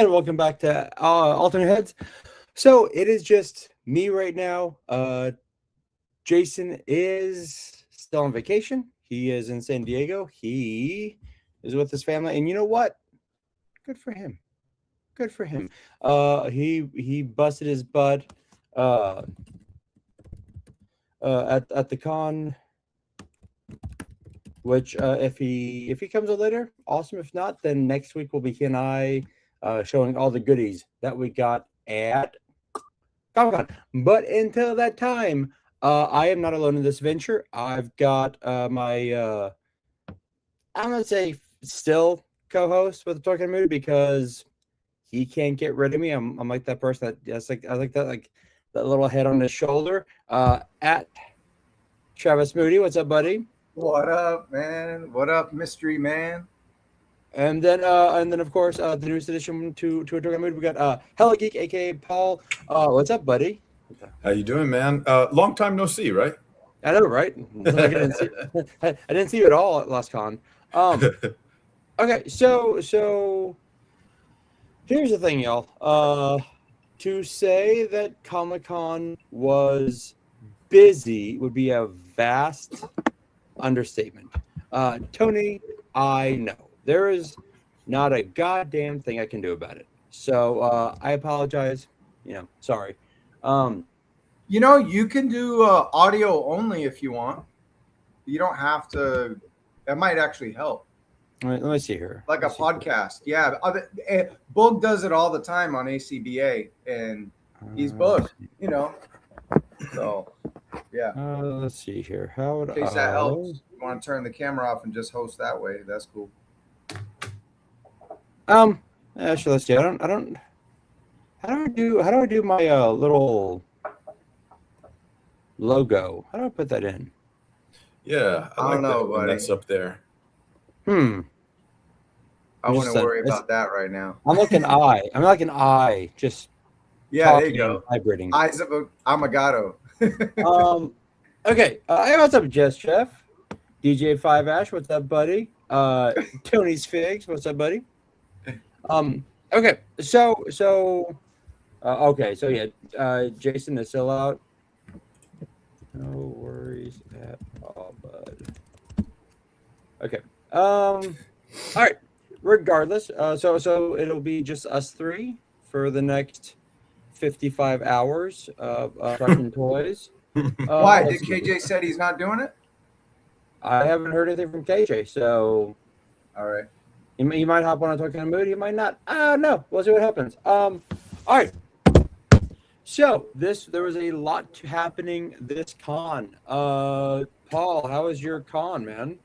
And welcome back to Alternate Heads. So it is just me right now. Jason is still on vacation. He is in San Diego. He is with his family. And you know what? Good for him. Good for him. He busted his butt at the con. Which if he comes out later, awesome. If not, then next week will be he and I showing all the goodies that we got at Comic-Con. But until that time, I am not alone in this venture. I've got my I'm gonna say still co-host with the Talking Mood because he can't get rid of me. I'm like that person that's like I like that little head on his shoulder. At Travis Moody, what's up, buddy? What up, man? What up, mystery man? And then of course, the newest addition to a Talking Mood, we got Hella Geek, aka Paul. What's up, buddy? How you doing, man? Long time no see, right? I know, right? I didn't see you at all at last con. Okay, so here's the thing, y'all. To say that Comic-Con was busy would be a vast understatement. Tony, I know there is not a goddamn thing I can do about it. So I apologize. Sorry. You can do audio only if you want. You don't have to. That might actually help. All right, let me see here. Like a podcast. Yeah. Boog does it all the time on ACBA, and he's booked, So, yeah. Let's see here. How would in case that helps. You want to turn the camera off and just host that way. That's cool. Actually, let's see. I don't. How do I do my little logo? How do I put that in? Yeah, I don't know, when that's up there. I wouldn't worry about that right now. I'm like an eye. I'm like an eye. Just there you go. Vibrating. Eyes of a Amagato. Okay. Hey, what's up, Jess Chef? DJ 5 Ash, what's up, buddy? Tony's Figs, what's up, buddy? Okay. So yeah. Jason is still out. No worries at all, bud. Okay. All right. Regardless, so it'll be just us three for the next 55 hours of Trucking Toys. Why? Did KJ said he's not doing it? I haven't heard anything from KJ, so all right. He might hop on a Talking Mood. He might not. No. We'll see what happens. All right. So there was a lot happening this con. Paul, how was your con, man?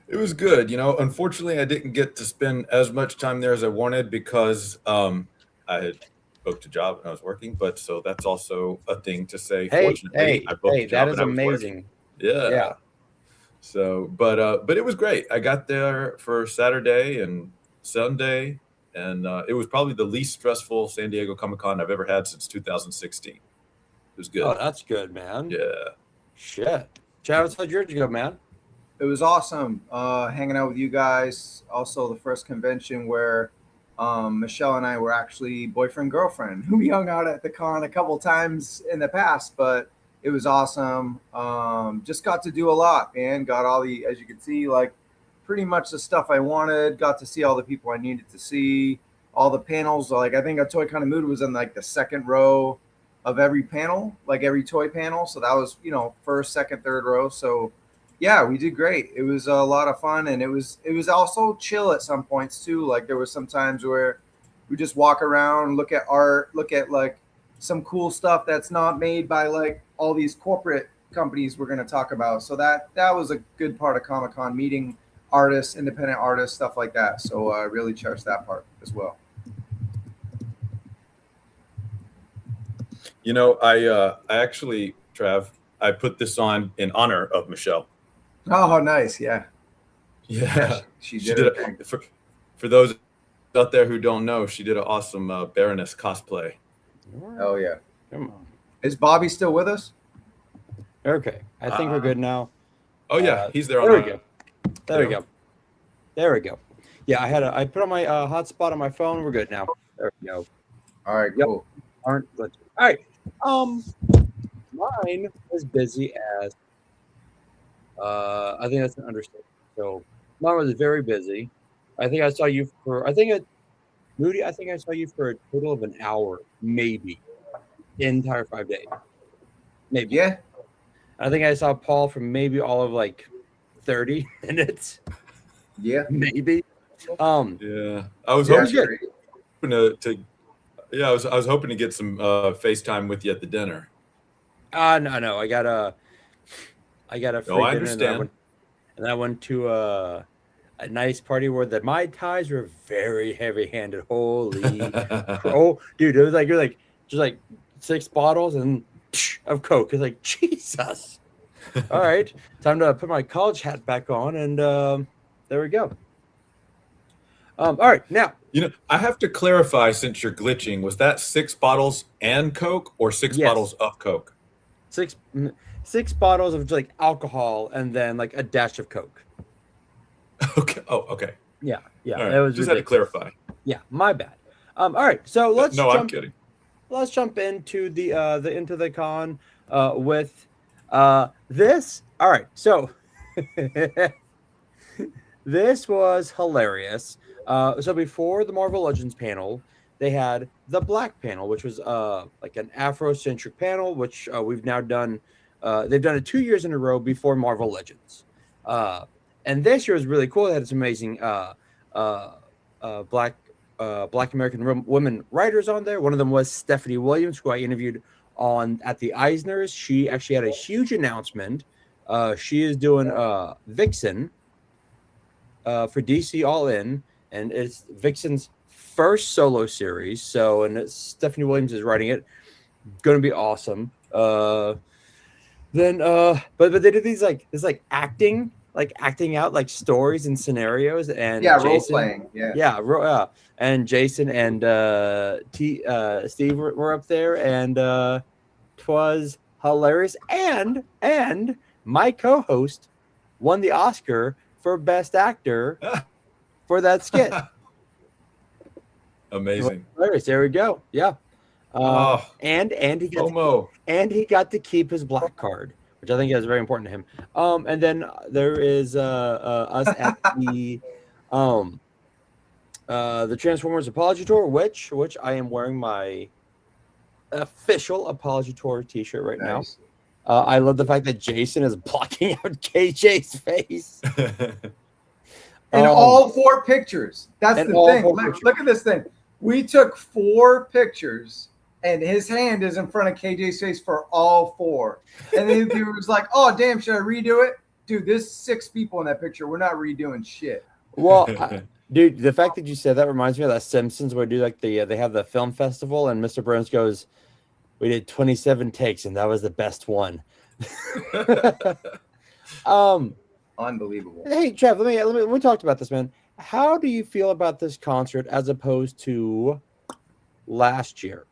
It was good. Unfortunately, I didn't get to spend as much time there as I wanted because I had booked a job and I was working. But so that's also a thing to say. Fortunately, I booked a job that is amazing. Yeah. So, but it was great. I got there for Saturday and Sunday, and it was probably the least stressful San Diego Comic-Con I've ever had since 2016. It was good. Oh, that's good, man. Yeah. Shit. Travis, how'd yours go, man? It was awesome hanging out with you guys. Also, the first convention where Michelle and I were actually boyfriend-girlfriend. We hung out at the con a couple times in the past, but it was awesome. Just got to do a lot, man. Got all the, as you can see, like pretty much the stuff I wanted. Got to see all the people I needed to see. All the panels, like I think a Toy Kind of Mood was in like the second row of every panel, like every toy panel. So that was, first, second, third row. So yeah, we did great. It was a lot of fun, and it was also chill at some points too. Like there was some times where we just walk around, look at art, look at like some cool stuff that's not made by like all these corporate companies we're going to talk about. So that was a good part of Comic-Con, meeting artists, independent artists, stuff like that. So I really cherish that part as well. I actually, Trav, I put this on in honor of Michelle. Oh, nice. Yeah. She did it. For those out there who don't know, she did an awesome Baroness cosplay. Oh, yeah. Come on. Is Bobby still with us? Okay. I think we're good now. Oh, yeah. He's there. There we go. There we go. Yeah, I put on my hotspot on my phone. We're good now. There we go. All right, Yep. cool. Aren't legit. All right. Mine was busy as I think that's an understatement. So mine was very busy. I think I saw you for Moody, I think I saw you for a total of an hour, maybe. The entire 5 days. Maybe. Yeah. I think I saw Paul for maybe all of like 30 minutes. Yeah. Maybe. Yeah, I was Yeah, hoping good. to yeah, I was hoping to get some FaceTime with you at the dinner. No. I got a free I dinner and understand. I went to a nice party where the Mai Tais were very heavy-handed. Holy oh, dude, it was like just like 6 bottles and of Coke. It's like Jesus. All right, time to put my college hat back on, and there we go. All right, now I have to clarify since you're glitching. Was that 6 bottles and Coke or 6 Yes. bottles of Coke? 6 bottles of like alcohol and then like a dash of Coke. Okay. Oh, okay. Yeah. All right. It was just ridiculous. had to clarify. Yeah, my bad. All right, so I'm kidding. let's jump into the into the con with this. All right, so this was hilarious. So before the Marvel Legends panel, they had the Black panel, which was like an Afrocentric panel, which we've now done. They've done it 2 years in a row before Marvel Legends, and this year was really cool. They had some amazing Black American women writers on there. One of them was Stephanie Williams, who I interviewed at the Eisners. She actually had a huge announcement. She is doing Vixen for DC All In, and it's Vixen's first solo series. So, and Stephanie Williams is writing it. Going to be awesome. But they did these acting out like stories and scenarios, and Role playing. And Jason and Steve were up there, and 'twas hilarious. And my co-host won the Oscar for Best Actor for that skit. Amazing. Hilarious. There we go. Yeah. And he got to keep his black card, which I think is very important to him. And then there is us at the Transformers Apology Tour, which I am wearing my official Apology Tour T-shirt right now. I love the fact that Jason is blocking out KJ's face. In all 4 pictures. That's the thing. Look at this thing. We took 4 pictures, and his hand is in front of KJ's face for all 4. And then he was like, "Oh, damn, should I redo it?" Dude, there's 6 people in that picture. We're not redoing shit. Well, dude, the fact that you said that reminds me of that Simpsons where they have the film festival, and Mr. Burns goes, "We did 27 takes, and that was the best one." Unbelievable. Hey, Trev, we talked about this, man. How do you feel about this concert as opposed to last year?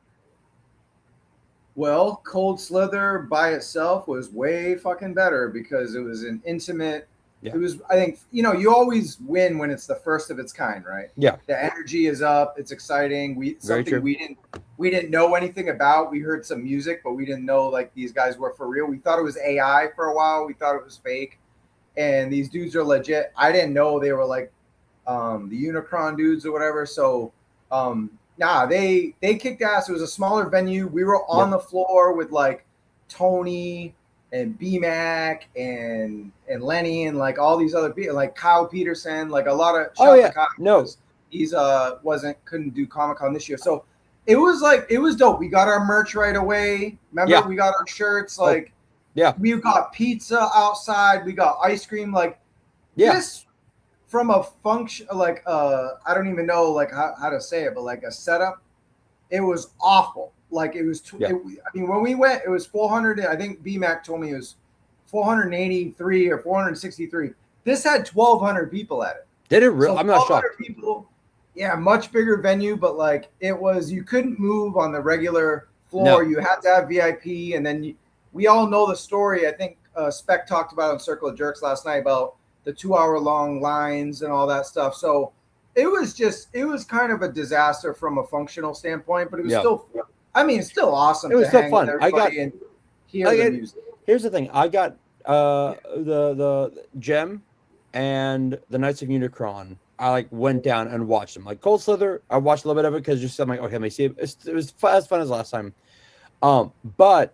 Well, Cold Slither by itself was way fucking better because it was an intimate. Yeah. It was, I think, you always win when it's the first of its kind, right? Yeah. The energy is up. It's exciting. We didn't know anything about. We heard some music, but we didn't know like these guys were for real. We thought it was AI for a while. We thought it was fake, and these dudes are legit. I didn't know they were like the Unicron dudes or whatever. So they kicked ass. It was a smaller venue. We were on the floor with like Tony and B-Mac and Lenny and like all these other people, like Kyle Peterson, like a lot of Kyle, he's couldn't do Comic-Con this year. So it was dope. We got our merch right away. Remember, we got our shirts, we got pizza outside, we got ice cream, this from a function, I don't even know how to say it, but like a setup, it was awful. Like it was, when we went, it was 400. I think BMAC told me it was 483 or 463. This had 1,200 people at it. Did it really? So I'm not shocked. People, much bigger venue, but like it was, you couldn't move on the regular floor. No. You had to have VIP, and then we all know the story. I think Spec talked about it on Circle of Jerks last night about the 2-hour long lines and all that stuff. So it was kind of a disaster from a functional standpoint, but it was Yeah. still, I mean, it's still awesome. It was to still hang fun. with everybody and hear the music. Here's the thing. I got the Gem and the Knights of Unicron. I like went down and watched them. Like Cold Slither, I watched a little bit of it because just I'm like, okay, let me see it. It was as fun as last time. But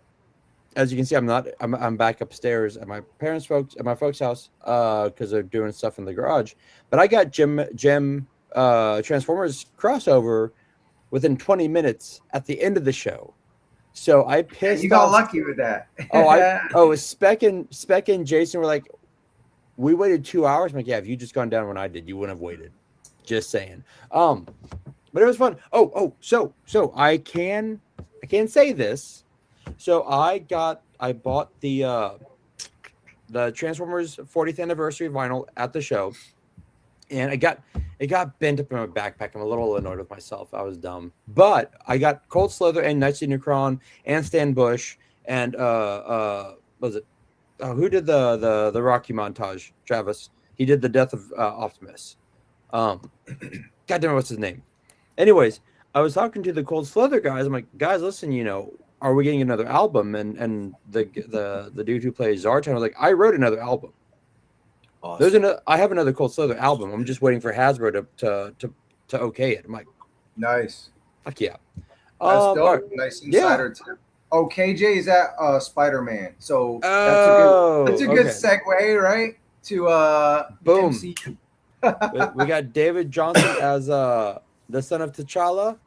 as you can see, I'm back upstairs at my folks' house because they're doing stuff in the garage. But I got Gem Transformers crossover within 20 minutes at the end of the show. So I pissed. You got lucky with that. Spec and Jason were like, we waited 2 hours. I'm like, yeah, if you just gone down when I did, you wouldn't have waited. Just saying. But it was fun. So I can say this. So I bought the Transformers 40th anniversary vinyl at the show, and it got bent up in my backpack. I'm a little annoyed with myself. I was dumb, but I got Cold Slither and Knights of Unicron and Stan Bush and what was it? Who did the Rocky montage? Travis. He did the Death of Optimus. God damn it, what's his name? Anyways, I was talking to the Cold Slither guys. I'm like, guys, listen, are we getting another album? And the dude who plays Zartan was like, I wrote another album. Awesome. I have another Cold Slither album. I'm just waiting for Hasbro to okay it. I'm like, nice. Fuck yeah. That's dope. Nice insider tip. Oh, KJ is at Spider-Man. So that's a good segue, right? To boom. MCU. We got David Johnson as the son of T'Challa.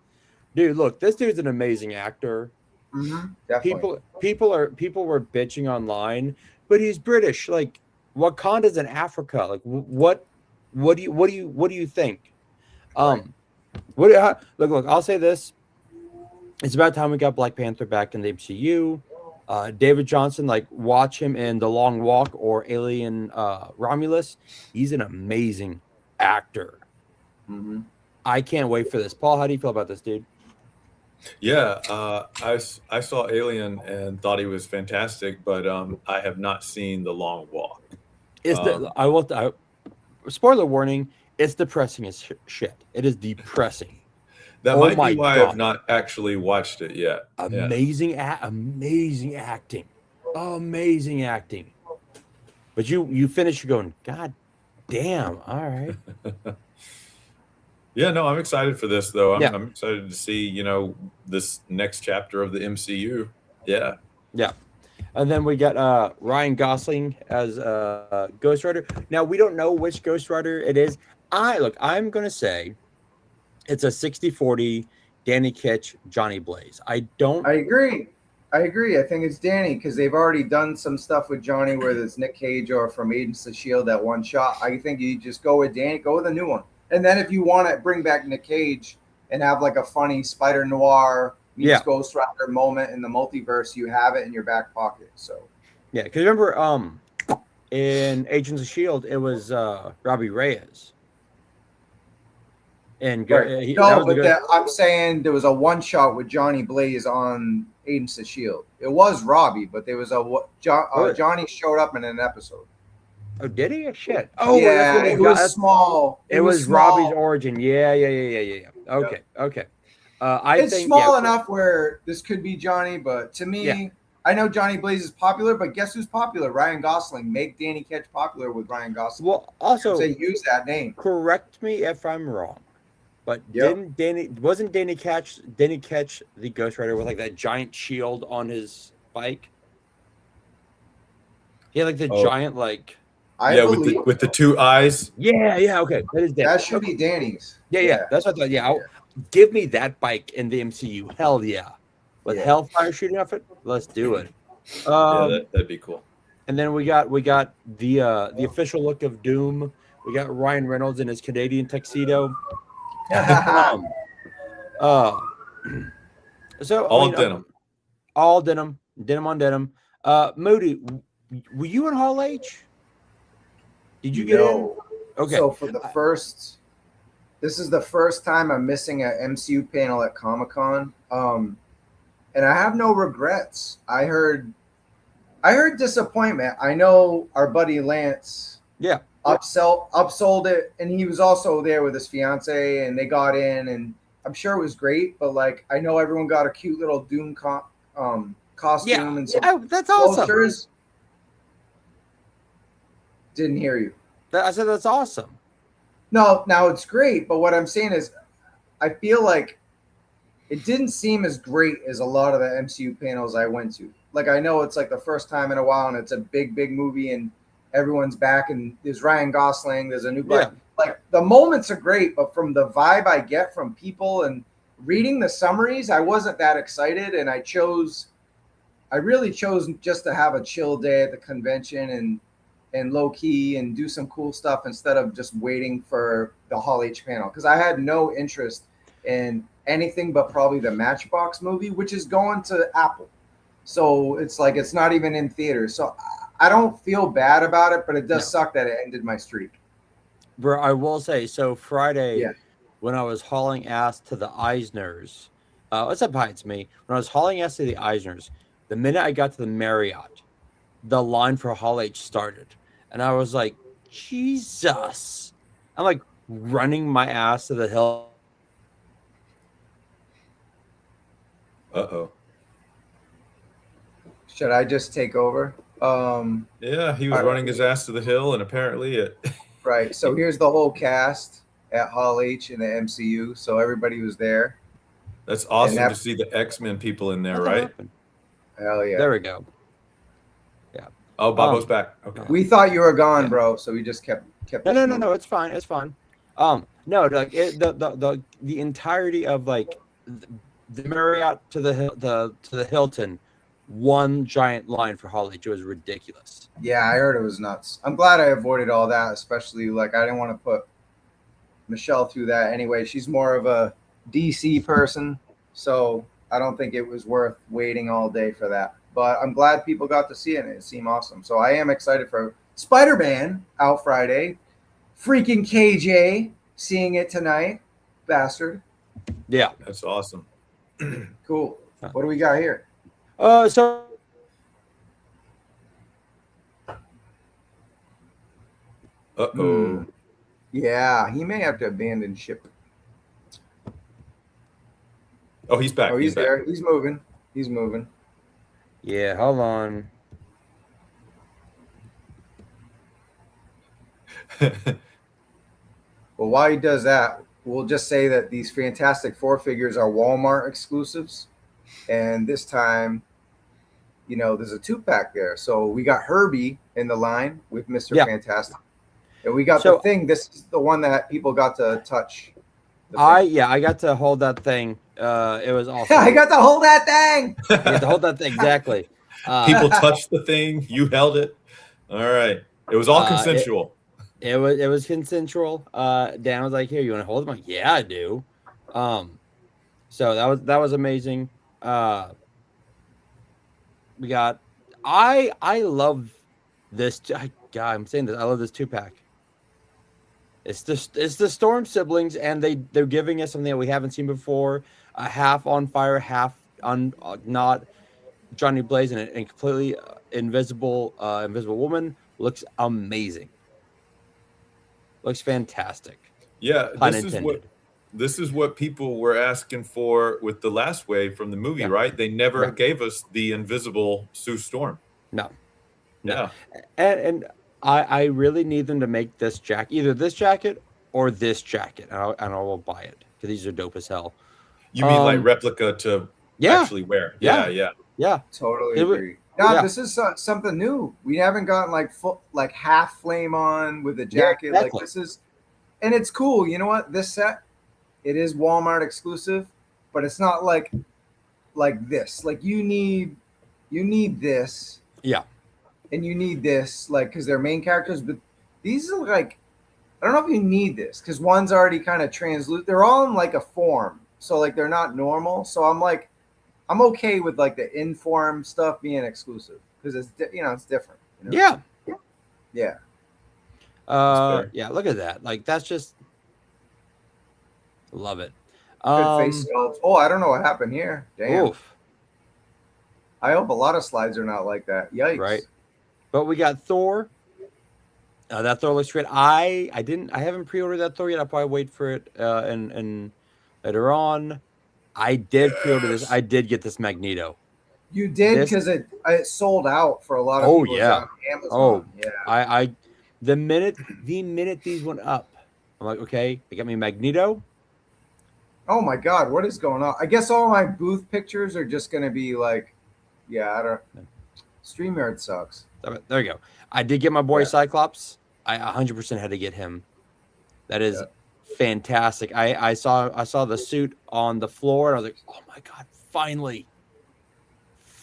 Dude, look, this dude's an amazing actor. Definitely. People were bitching online, but he's British. Like, Wakanda's in Africa. Like, what do you think? Look, I'll say this. It's about time we got Black Panther back in the MCU. David Johnson, like, watch him in The Long Walk or Alien Romulus. He's an amazing actor. I can't wait for this. Paul, how do you feel about this, dude? Yeah, I saw Alien and thought he was fantastic, but I have not seen The Long Walk. Spoiler warning, it's depressing as shit. It is depressing. That might be why I've not actually watched it yet. Amazing acting. Amazing acting. But you finish, you're going, God damn, all right. Yeah, no, I'm excited for this, though. I'm excited to see, this next chapter of the MCU. Yeah. Yeah. And then we got Ryan Gosling as Ghost Rider. Now, we don't know which Ghost Rider it is. I'm going to say it's a 60-40 Danny Ketch, Johnny Blaze. I agree. I think it's Danny because they've already done some stuff with Johnny, whether it's Nick Cage or from Agents of S.H.I.E.L.D. that one shot. I think you just go with Danny, go with a new one. And then if you want to bring back Nick Cage and have like a funny Spider Noir meets Ghost Rider moment in the multiverse, you have it in your back pocket. So yeah, because remember in Agents of S.H.I.E.L.D., it was Robbie Reyes. And I'm saying there was a one shot with Johnny Blaze on Agents of S.H.I.E.L.D. It was Robbie, but there was Johnny showed up in an episode. Oh, did he? Shit. Oh, yeah, it was small. It was Robbie's origin. Yeah. Okay. It's small enough where this could be Johnny, but to me, I know Johnny Blaze is popular, but guess who's popular? Ryan Gosling. Make Danny Ketch popular with Ryan Gosling. Well, also they use that name. Correct me if I'm wrong, but wasn't Danny Ketch the Ghost Rider with like that giant shield on his bike? He had like the giant like. With the two eyes. Yeah. Okay, that should be Danny's. Yeah. That's what I thought. Yeah, give me that bike in the MCU. Hell yeah, with Hellfire shooting off it. Let's do it. That'd be cool. And then we got the official look of Doom. We got Ryan Reynolds in his Canadian tuxedo. So all denim on denim. Moody, were you in Hall H? Did you get in? Okay. So for this is the first time I'm missing an MCU panel at Comic-Con. And I have no regrets. I heard disappointment. I know our buddy Lance upsold it, and he was also there with his fiance, and they got in, and I'm sure it was great. But like, I know everyone got a cute little Doom costume and some that's awesome. posters. Didn't hear you. I said that's awesome. No, now it's great, but what I'm saying is, I feel like it didn't seem as great as a lot of the MCU panels I went to. Like, I know it's like the first time in a while, and it's a big movie, and everyone's back, and there's Ryan Gosling, there's a new guy. Like, the moments are great, but from the vibe I get from people and reading the summaries, I wasn't that excited, and I really chose just to have a chill day at the convention and low key and do some cool stuff instead of just waiting for the Hall H panel, because I had no interest in anything but probably the Matchbox movie, which is going to Apple. So it's like, it's not even in theaters. So I don't feel bad about it, but it does suck that it ended my streak. Bro, I will say, so Friday, when I was hauling ass to the Eisners, what's up, hi, it's me. When I was hauling ass to the Eisners, the minute I got to the Marriott, the line for Hall H started. And I was like, Jesus. I'm like running my ass to the hill. Uh-oh. Should I just take over? Yeah, he was running his ass to the hill, and apparently it... Right. So here's the whole cast at Hall H in the MCU. So everybody was there. That's awesome to see the X-Men people in there, right? Hell yeah. There we go. Yeah. Oh, Bobo's back. Okay. We thought you were gone, bro. So we just kept. No. It's fine. It's fine. No, like the entirety of like the Marriott to the Hilton, one giant line for Hall H. It was ridiculous. Yeah, I heard it was nuts. I'm glad I avoided all that, especially like I didn't want to put Michelle through that anyway. She's more of a DC person, so I don't think it was worth waiting all day for that. But I'm glad people got to see it, and it seemed awesome. So I am excited for Spider-Man out Friday. Freaking KJ seeing it tonight. Bastard. Yeah. That's awesome. Cool. What do we got here? So uh-oh. Yeah, he may have to abandon ship. Oh, he's back. Oh, he's there. He's moving. Yeah, hold on. Well, while he does that, we'll just say that these Fantastic Four figures are Walmart exclusives. And this time, you know, there's a 2-pack there. So we got Herbie in the line with Mr. Fantastic. And we got the Thing. This is the one that people got to touch. I got to hold that thing. It was awesome. I got to hold that thing. You got to hold that thing, exactly. People touched the thing. You held it. All right. It was all consensual. It was consensual. Dan was like, "Here, you want to hold it?" I'm like, "Yeah, I do." So that was amazing. We got. I love this. God, I'm saying this. I love this 2-pack. It's the Storm siblings, and they're giving us something that we haven't seen before. A half on fire, half on not. Johnny Blaze and completely invisible woman looks amazing. Looks fantastic. Yeah, this is what people were asking for with the last wave from the movie, right? They never gave us the invisible Sue Storm. No. Yeah. And I really need them to make this jacket, either this jacket or this jacket, and I will buy it because these are dope as hell. You mean like replica to actually wear? Yeah. Totally agree. Now, this is something new. We haven't gotten like half flame on with a jacket. Yeah, exactly. Like this is, and it's cool. You know what? This set, it is Walmart exclusive, but it's not like this. Like you need this. Yeah. And you need this, like, because they're main characters. But these are like, I don't know if you need this because one's already kind of translucent. They're all in like a form, so like they're not normal. So I'm like, I'm okay with like the inform stuff being exclusive because it's it's different. You know? Yeah. Yeah. Look at that. Like that's just love it. Good face sculpt. Oh, I don't know what happened here. Damn. Oof. I hope a lot of slides are not like that. Yikes. Right. But we got Thor. That Thor looks great. I haven't pre-ordered that Thor yet. I'll probably wait for it and later on. I did pre-order this. Yes. I did get this Magneto. You did This- because it sold out for a lot of Oh, people. yeah. On Amazon. Oh, yeah. I the minute these went up, I'm like, okay, they got me Magneto. Oh my God, what is going on? I guess all my booth pictures are just going to be like, yeah, I don't. StreamYard sucks. There you go. I did get my boy Yeah. Cyclops. I 100% had to get him. That is fantastic. I saw the suit on the floor and I was like, oh my God, finally.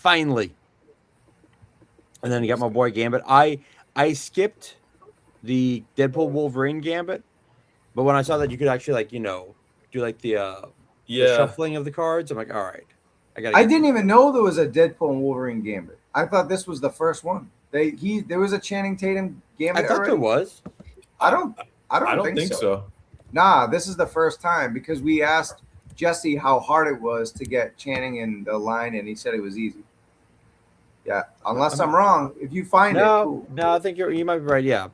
And then I got my boy Gambit. I skipped the Deadpool Wolverine Gambit, but when I saw that you could actually do like the shuffling of the cards, I'm like, all right, I didn't even know there was a Deadpool and Wolverine Gambit. I thought this was the first one. There was a Channing Tatum Gambit. I thought already? there was. I don't think so. Nah, this is the first time because we asked Jesse how hard it was to get Channing in the line, and he said it was easy. Yeah, unless I'm wrong. If you find it, cool. No, I think you might be right. Yeah,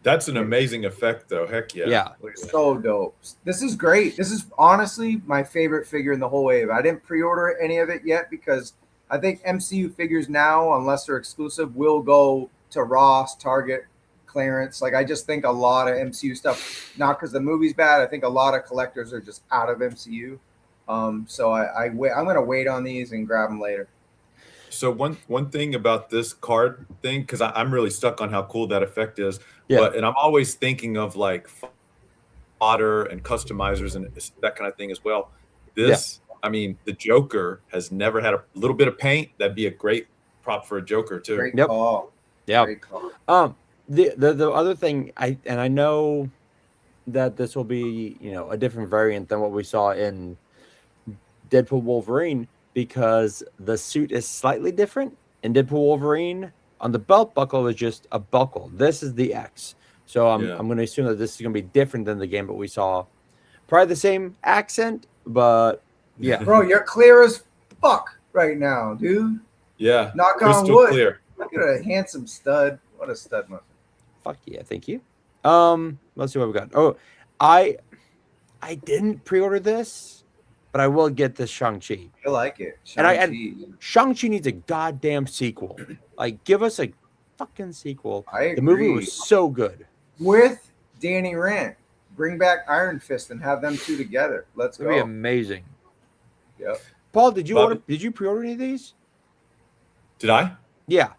That's an amazing effect, though. Heck yeah. Yeah. So dope. This is great. This is honestly my favorite figure in the whole wave. I didn't pre-order any of it yet because I think MCU figures now, unless they're exclusive, will go to Ross, Target, clearance. Like I just think a lot of MCU stuff, not because the movie's bad. I think a lot of collectors are just out of MCU. So I'm gonna wait on these and grab them later. So one thing about this card thing, because I'm really stuck on how cool that effect is. Yeah. And I'm always thinking of like fodder and customizers and that kind of thing as well. I mean, the Joker has never had a little bit of paint. That'd be a great prop for a Joker too. Great call. Yeah. Great call. The other thing I know that this will be a different variant than what we saw in Deadpool Wolverine because the suit is slightly different. In Deadpool Wolverine, on the belt buckle is just a buckle. This is the X. So I'm going to assume that this is going to be different than the Gambit we saw. Probably the same accent, but yeah. Bro, you're clear as fuck right now, dude. Yeah. Knock crystal on wood. Clear. Look at a handsome stud. What a stud muffin. Fuck yeah, thank you. Let's see what we got. Oh, I didn't pre-order this, but I will get this Shang-Chi. I like it. Shang-Chi needs a goddamn sequel. Like, give us a fucking sequel. I agree. The movie was so good. With Danny Rand. Bring back Iron Fist and have them two together. Let's go. It'd be amazing. Yep. Paul, did you pre-order any of these? Did I? Yeah.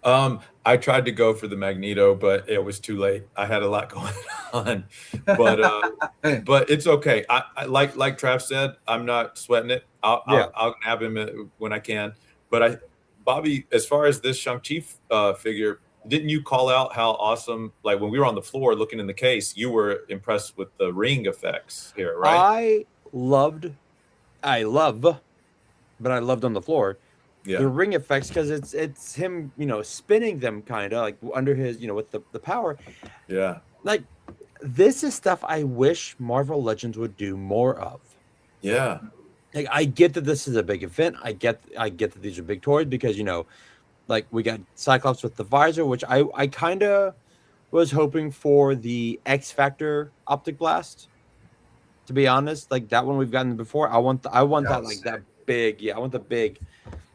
I tried to go for the Magneto, but it was too late. I had a lot going on, but it's okay. I like Trav said, I'm not sweating it. I'll nab him when I can. But Bobby, as far as this Shang-Chi figure, didn't you call out how awesome? Like when we were on the floor looking in the case, you were impressed with the ring effects here, right? I loved on the floor. Yeah. The ring effects because it's him, spinning them kind of like under his, with the power. Yeah. Like this is stuff I wish Marvel Legends would do more of. Yeah. Like I get that this is a big event. I get that these are big toys because like we got Cyclops with the visor, which I kind of was hoping for the X Factor optic blast. To be honest, like that one we've gotten before. I want that like sick. That big. Yeah, I want the big.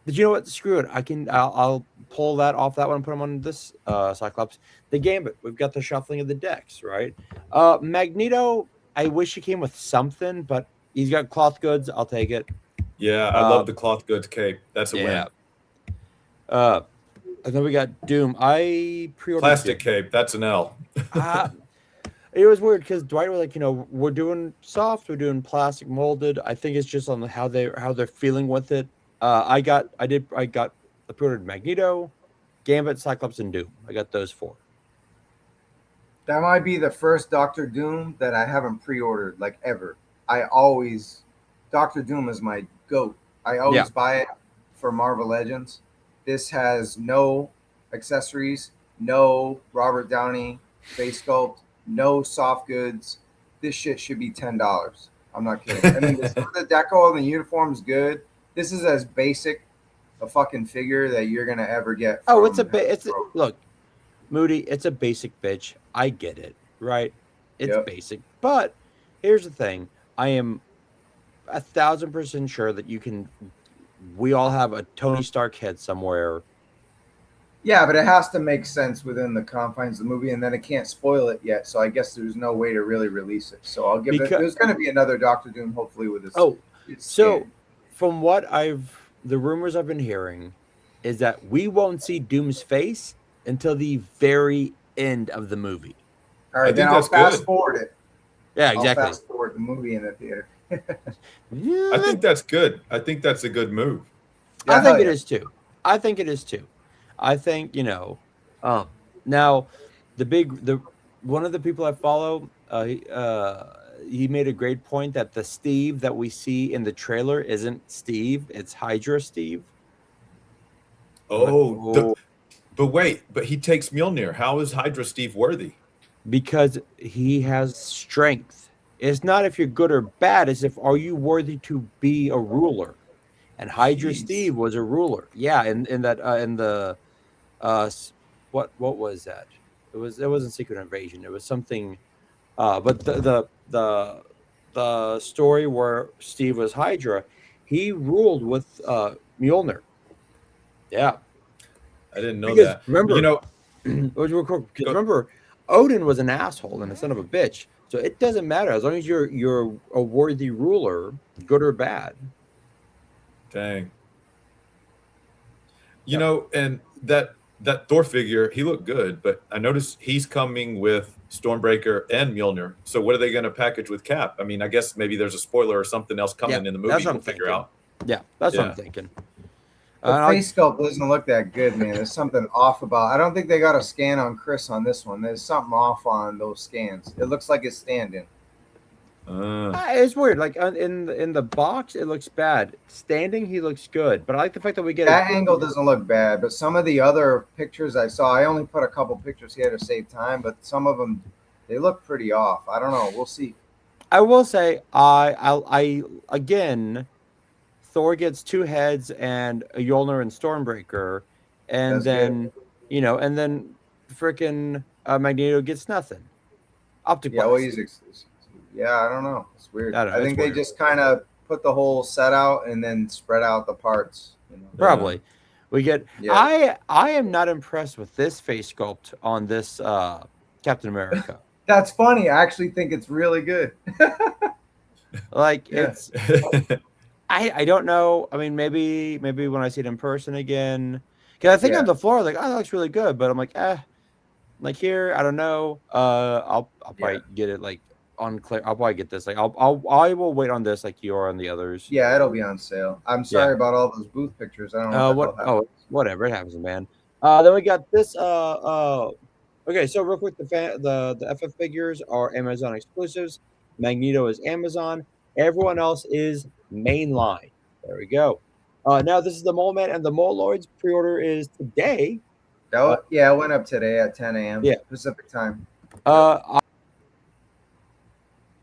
But you know what? Screw it. I'll pull that off that one and put them on this Cyclops. The Gambit. We've got the shuffling of the decks, right? Magneto. I wish he came with something, but he's got cloth goods. I'll take it. Yeah, I love the cloth goods cape. That's a win. And then we got Doom. I pre-ordered plastic cape. That's an L. It was weird because Dwight was like, we're doing soft, we're doing plastic molded. I think it's just on how they're feeling with it. I pre-ordered Magneto, Gambit, Cyclops, and Doom. I got those 4. That might be the first Doctor Doom that I haven't pre-ordered like ever. Doctor Doom is my goat. I always buy it for Marvel Legends. This has no accessories, no Robert Downey face sculpt, no soft goods. This shit should be $10. I'm not kidding. I mean, the deco and the uniform is good. This is as basic a fucking figure that you're gonna ever get. Look, Moody, it's a basic bitch. I get it, right? It's Yep. basic. But here's the thing. I am 1,000% sure that we all have a Tony Stark head somewhere. Yeah, but it has to make sense within the confines of the movie, and then it can't spoil it yet. So I guess there's no way to really release it. So I'll give it. Because There's going to be another Doctor Doom, hopefully, with his. oh, his so skin. from the rumors I've been hearing is that we won't see Doom's face until the very end of the movie. All right, I then think I'll that's fast good. forward it. Yeah, I'll exactly. fast forward the movie in the theater. I think that's good. I think that's a good move. I Yeah, think hell it yeah. is too. I think it is too. I think now the one of the people I follow, he made a great point that the Steve that we see in the trailer isn't Steve, it's Hydra Steve. I'm like, Oh, but wait, but he takes Mjolnir. How is Hydra Steve worthy? because he has strength. It's not if you're good or bad, it's if are you worthy to be a ruler. And Hydra Jeez. Steve was a ruler. Yeah, in that in the what was that? It wasn't Secret Invasion. It was something. But the story where Steve was Hydra, he ruled with Mjolnir. Yeah, I didn't know because that. You remember, know, because go, remember, Odin was an asshole and a son of a bitch. So it doesn't matter as long as you're a worthy ruler, good or bad. dang. You Yep. know, and that Thor figure, he looked good, but I noticed he's coming with Stormbreaker and Mjolnir. So what are they going to package with Cap? I mean, I guess maybe there's a spoiler or something else coming in the movie. That's what We'll I'm figure thinking. out. Yeah, that's what Yeah. I'm thinking. The And face sculpt doesn't look that good, man. There's something off about. I don't think they got a scan on Chris on this one. There's something off on those scans. It looks like it's standing. It's weird. Like in the box, it looks bad. Standing, he looks good. But I like the fact that we get That angle doesn't look bad, but some of the other pictures I saw, I only put a couple pictures here to save time, but some of them they look pretty off. I don't know. We'll see. I will say, I again, Thor gets two heads and a Mjolnir and Stormbreaker, and That's then and then freaking Magneto gets nothing. Optic Yeah, well, Blast. he's exclusive. Yeah, I don't know. It's weird. I don't know, I it's think weird. they just kind of put the whole set out and then spread out the parts. Probably. We get. Yeah. I am not impressed with this face sculpt on this Captain America. That's funny. I actually think it's really good. Like Yeah. it's. I don't know. I mean, maybe when I see it in person again, because I think Yeah. on the floor, like, oh, that looks really good. But I'm like, like here, I don't know. I'll probably get it like on clear. I'll probably get this. Like, I will wait on this like you are on the others. Yeah, it'll be on sale. I'm sorry about all those booth pictures. I don't know what the hell happened. Whatever, it happens, man. Then we got this. Okay, so real quick, the FF figures are Amazon exclusives. Magneto is Amazon. Everyone else is mainline. There we go. Now this is the Mole Man and the Mole Lords. Pre-order is today. Yeah, it went up today at 10 a.m. Yeah. Pacific time. Uh,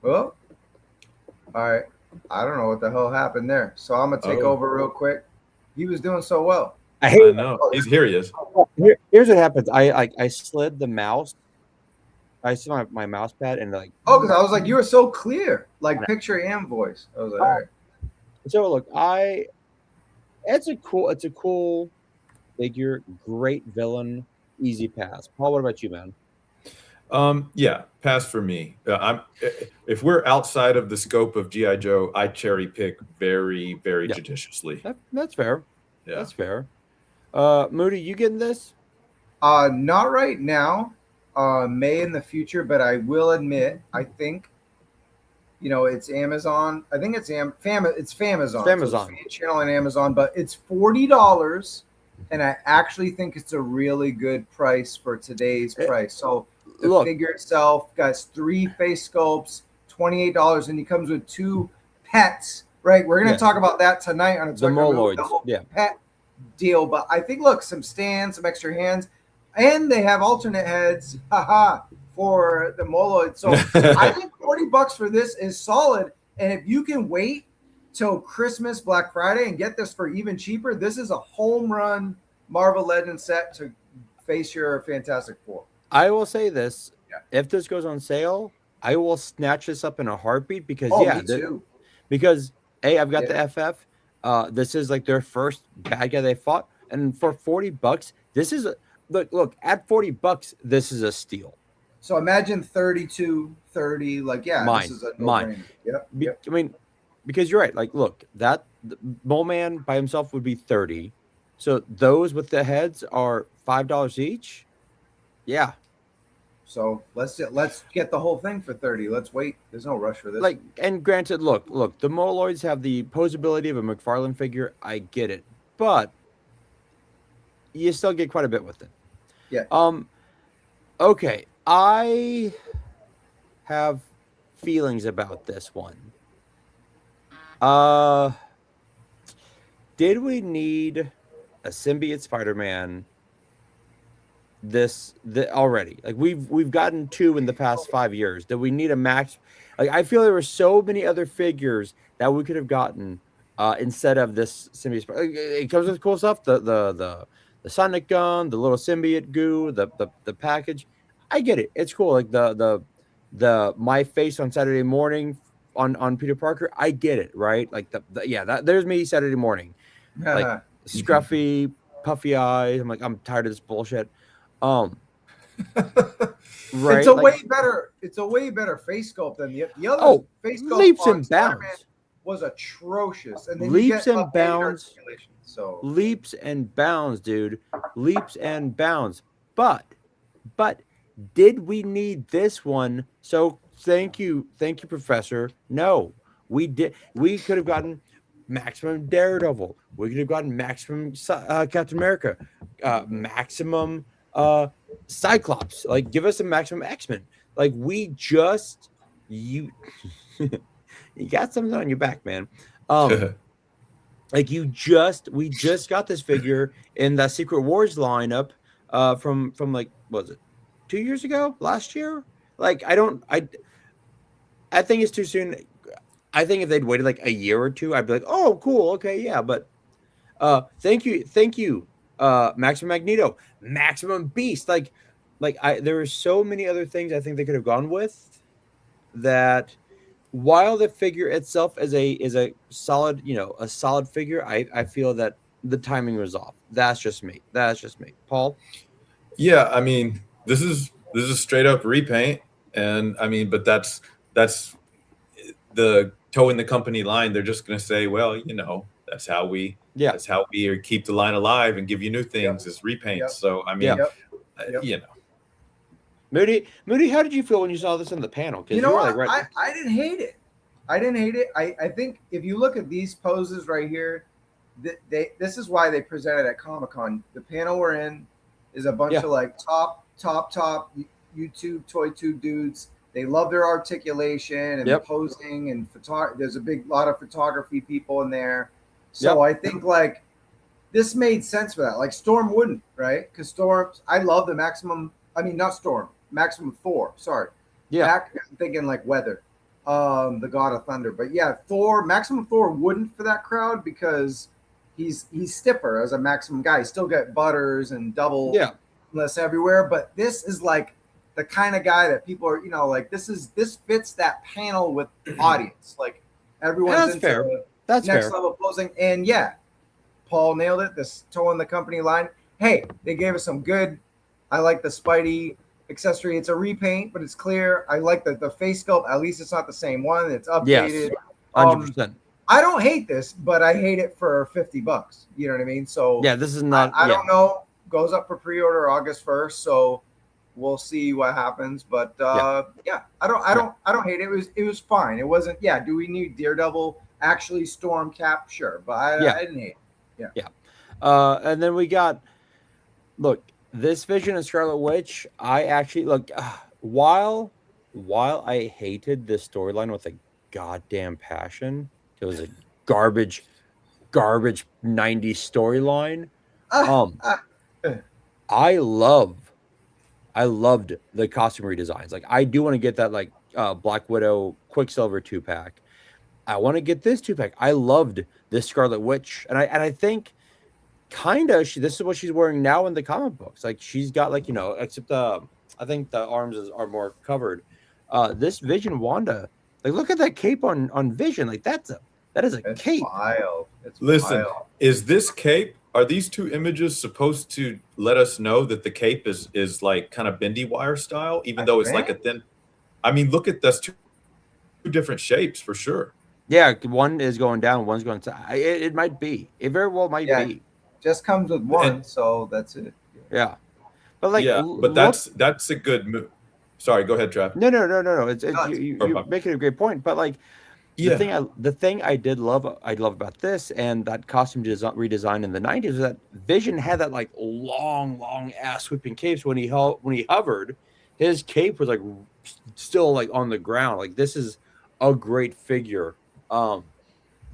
Well, all right. I don't know what the hell happened there. So I'm gonna take over real quick. He was doing so well. I know. Here he is. Here's what happens. I slid the mouse. I slid my mouse pad and like. Oh, because I was like, you were so clear, like picture and voice. I was like, all right. So look, it's a cool figure, great villain, easy pass. Paul, what about you, man? Yeah, pass for me. If we're outside of the scope of GI Joe, I cherry pick very, very judiciously. That's fair. Yeah. That's fair. Moody, you getting this? Not right now. May in the future, but I will admit, I think, it's Amazon. I think it's Famazon. It's Famazon. So it's fan channel on Amazon, but it's $40, and I actually think it's a really good price for today's price. So the figure itself got 3 face sculpts, $28, and he comes with 2 pets. Right, we're gonna talk about that tonight on the Mole Lords. Pet deal. But I think some stands, some extra hands, and they have alternate heads. For the Moloid. So I think $40 for this is solid. And if you can wait till Christmas, Black Friday, and get this for even cheaper, this is a home run Marvel Legends set to face your Fantastic Four. I will say this: Yeah. if this goes on sale, I will snatch this up in a heartbeat because Me too. because I've got Yeah. the FF. This is like their first bad guy they fought, and for $40, this is look at $40, this is a steal. So imagine 32, 30, like this is a no-brainer. Yep. I mean, because you're right. Like, look, that Mole Man by himself would be 30. So those with the heads are $5 each. Yeah. So let's get the whole thing for 30. Let's wait. There's no rush for this. Like, and granted, look, the Moloids have the posability of a McFarlane figure. I get it, but you still get quite a bit with it. Yeah. Okay, I have feelings about this one. Did we need a symbiote Spider-Man already? Like we've gotten 2 in the past 5 years. Did we need a max? Like I feel there were so many other figures that we could have gotten instead of this symbiote. It comes with cool stuff. The sonic gun, the little symbiote goo, the package. I get it. It's cool. Like the my face on Saturday morning on Peter Parker. I get it, right? Like there's me Saturday morning. Like scruffy, puffy eyes. I'm like, I'm tired of this bullshit. Right. It's a way better face sculpt than the other face sculpt. Leaps and bounds was atrocious. And then leaps and bounds. So leaps and bounds, dude. Leaps and bounds. But did we need this one? So thank you, Professor. No, we did. We could have gotten maximum Daredevil. We could have gotten maximum Captain America, maximum Cyclops. Like, give us a maximum X-Men. Like, you got something on your back, man. Like we just got this figure in that Secret Wars lineup from like, what was it, 2 years ago, last year? Like, I think it's too soon. I think if they'd waited like a year or two, I'd be like, oh, cool, okay, yeah. But thank you, Maximum Magneto, Maximum Beast. There were so many other things I think they could have gone with that. While the figure itself is a solid, a solid figure, I feel that the timing was off. That's just me. Paul? Yeah, I mean, this is straight up repaint, and I mean, but that's the towing the company line. They're just going to say, well, that's how we keep the line alive and give you new things is repaint. Yep. So I mean, Moody, how did you feel when you saw this in the panel? I didn't hate it. I think if you look at these poses right here, this is why they presented at Comic-Con. The panel we're in is a bunch of like top YouTube toy tube dudes. They love their articulation and posing and there's a lot of photography people in there. So I think like this made sense for that. Like Storm wouldn't, right? Because I love the Maximum Thor. Sorry. Yeah. I'm thinking like Weather, the God of Thunder. But yeah, Maximum Thor wouldn't for that crowd because he's stiffer as a Maximum guy. He still got butters and double less everywhere. But this is like the kind of guy that people are, like this fits that panel with audience. Like everyone's into fair. That's next fair. Level posing. And Paul nailed it. This towing the company line. Hey, they gave us some good. I like the Spidey accessory. It's a repaint, but it's clear. I like the face sculpt. At least it's not the same one. It's updated. Yes, 100%. I don't hate this, but I hate it for $50. You know what I mean? So this is not. I don't know. Goes up for pre-order August 1st, so we'll see what happens. But I don't hate it. It was fine. It wasn't. Yeah. Do we need Daredevil? Actually, Storm, Cap? Sure, but I didn't hate it. Yeah. And then we got. Look. This Vision of Scarlet Witch, I actually while I hated this storyline with a goddamn passion, it was a garbage 90s storyline. I loved the costume redesigns. Like I do want to get that like Black Widow Quicksilver 2-pack. I want to get this 2-pack. I loved this Scarlet Witch, and I think kind of this is what she's wearing now in the comic books. Like she's got like, you know, except I think the arms are more covered. This Vision Wanda, like look at that cape on Vision. Like that is a It's cape. wild. It's Listen, wild. is this cape? Are these two images supposed to let us know that the cape is like kind of bendy wire style, even though it's like a thin? I mean, look at that's two different shapes for sure. Yeah, one is going down, one's going to. It might be. It very well might be. Just comes with one, so that's it. Yeah, but like, yeah, but that's a good move. Sorry, go ahead, Trav. No. You're making a great point, but like, the thing I love about this and that costume redesign in the 90s was that Vision had that like long ass sweeping capes when he hovered, his cape was like still like on the ground. Like this is a great figure.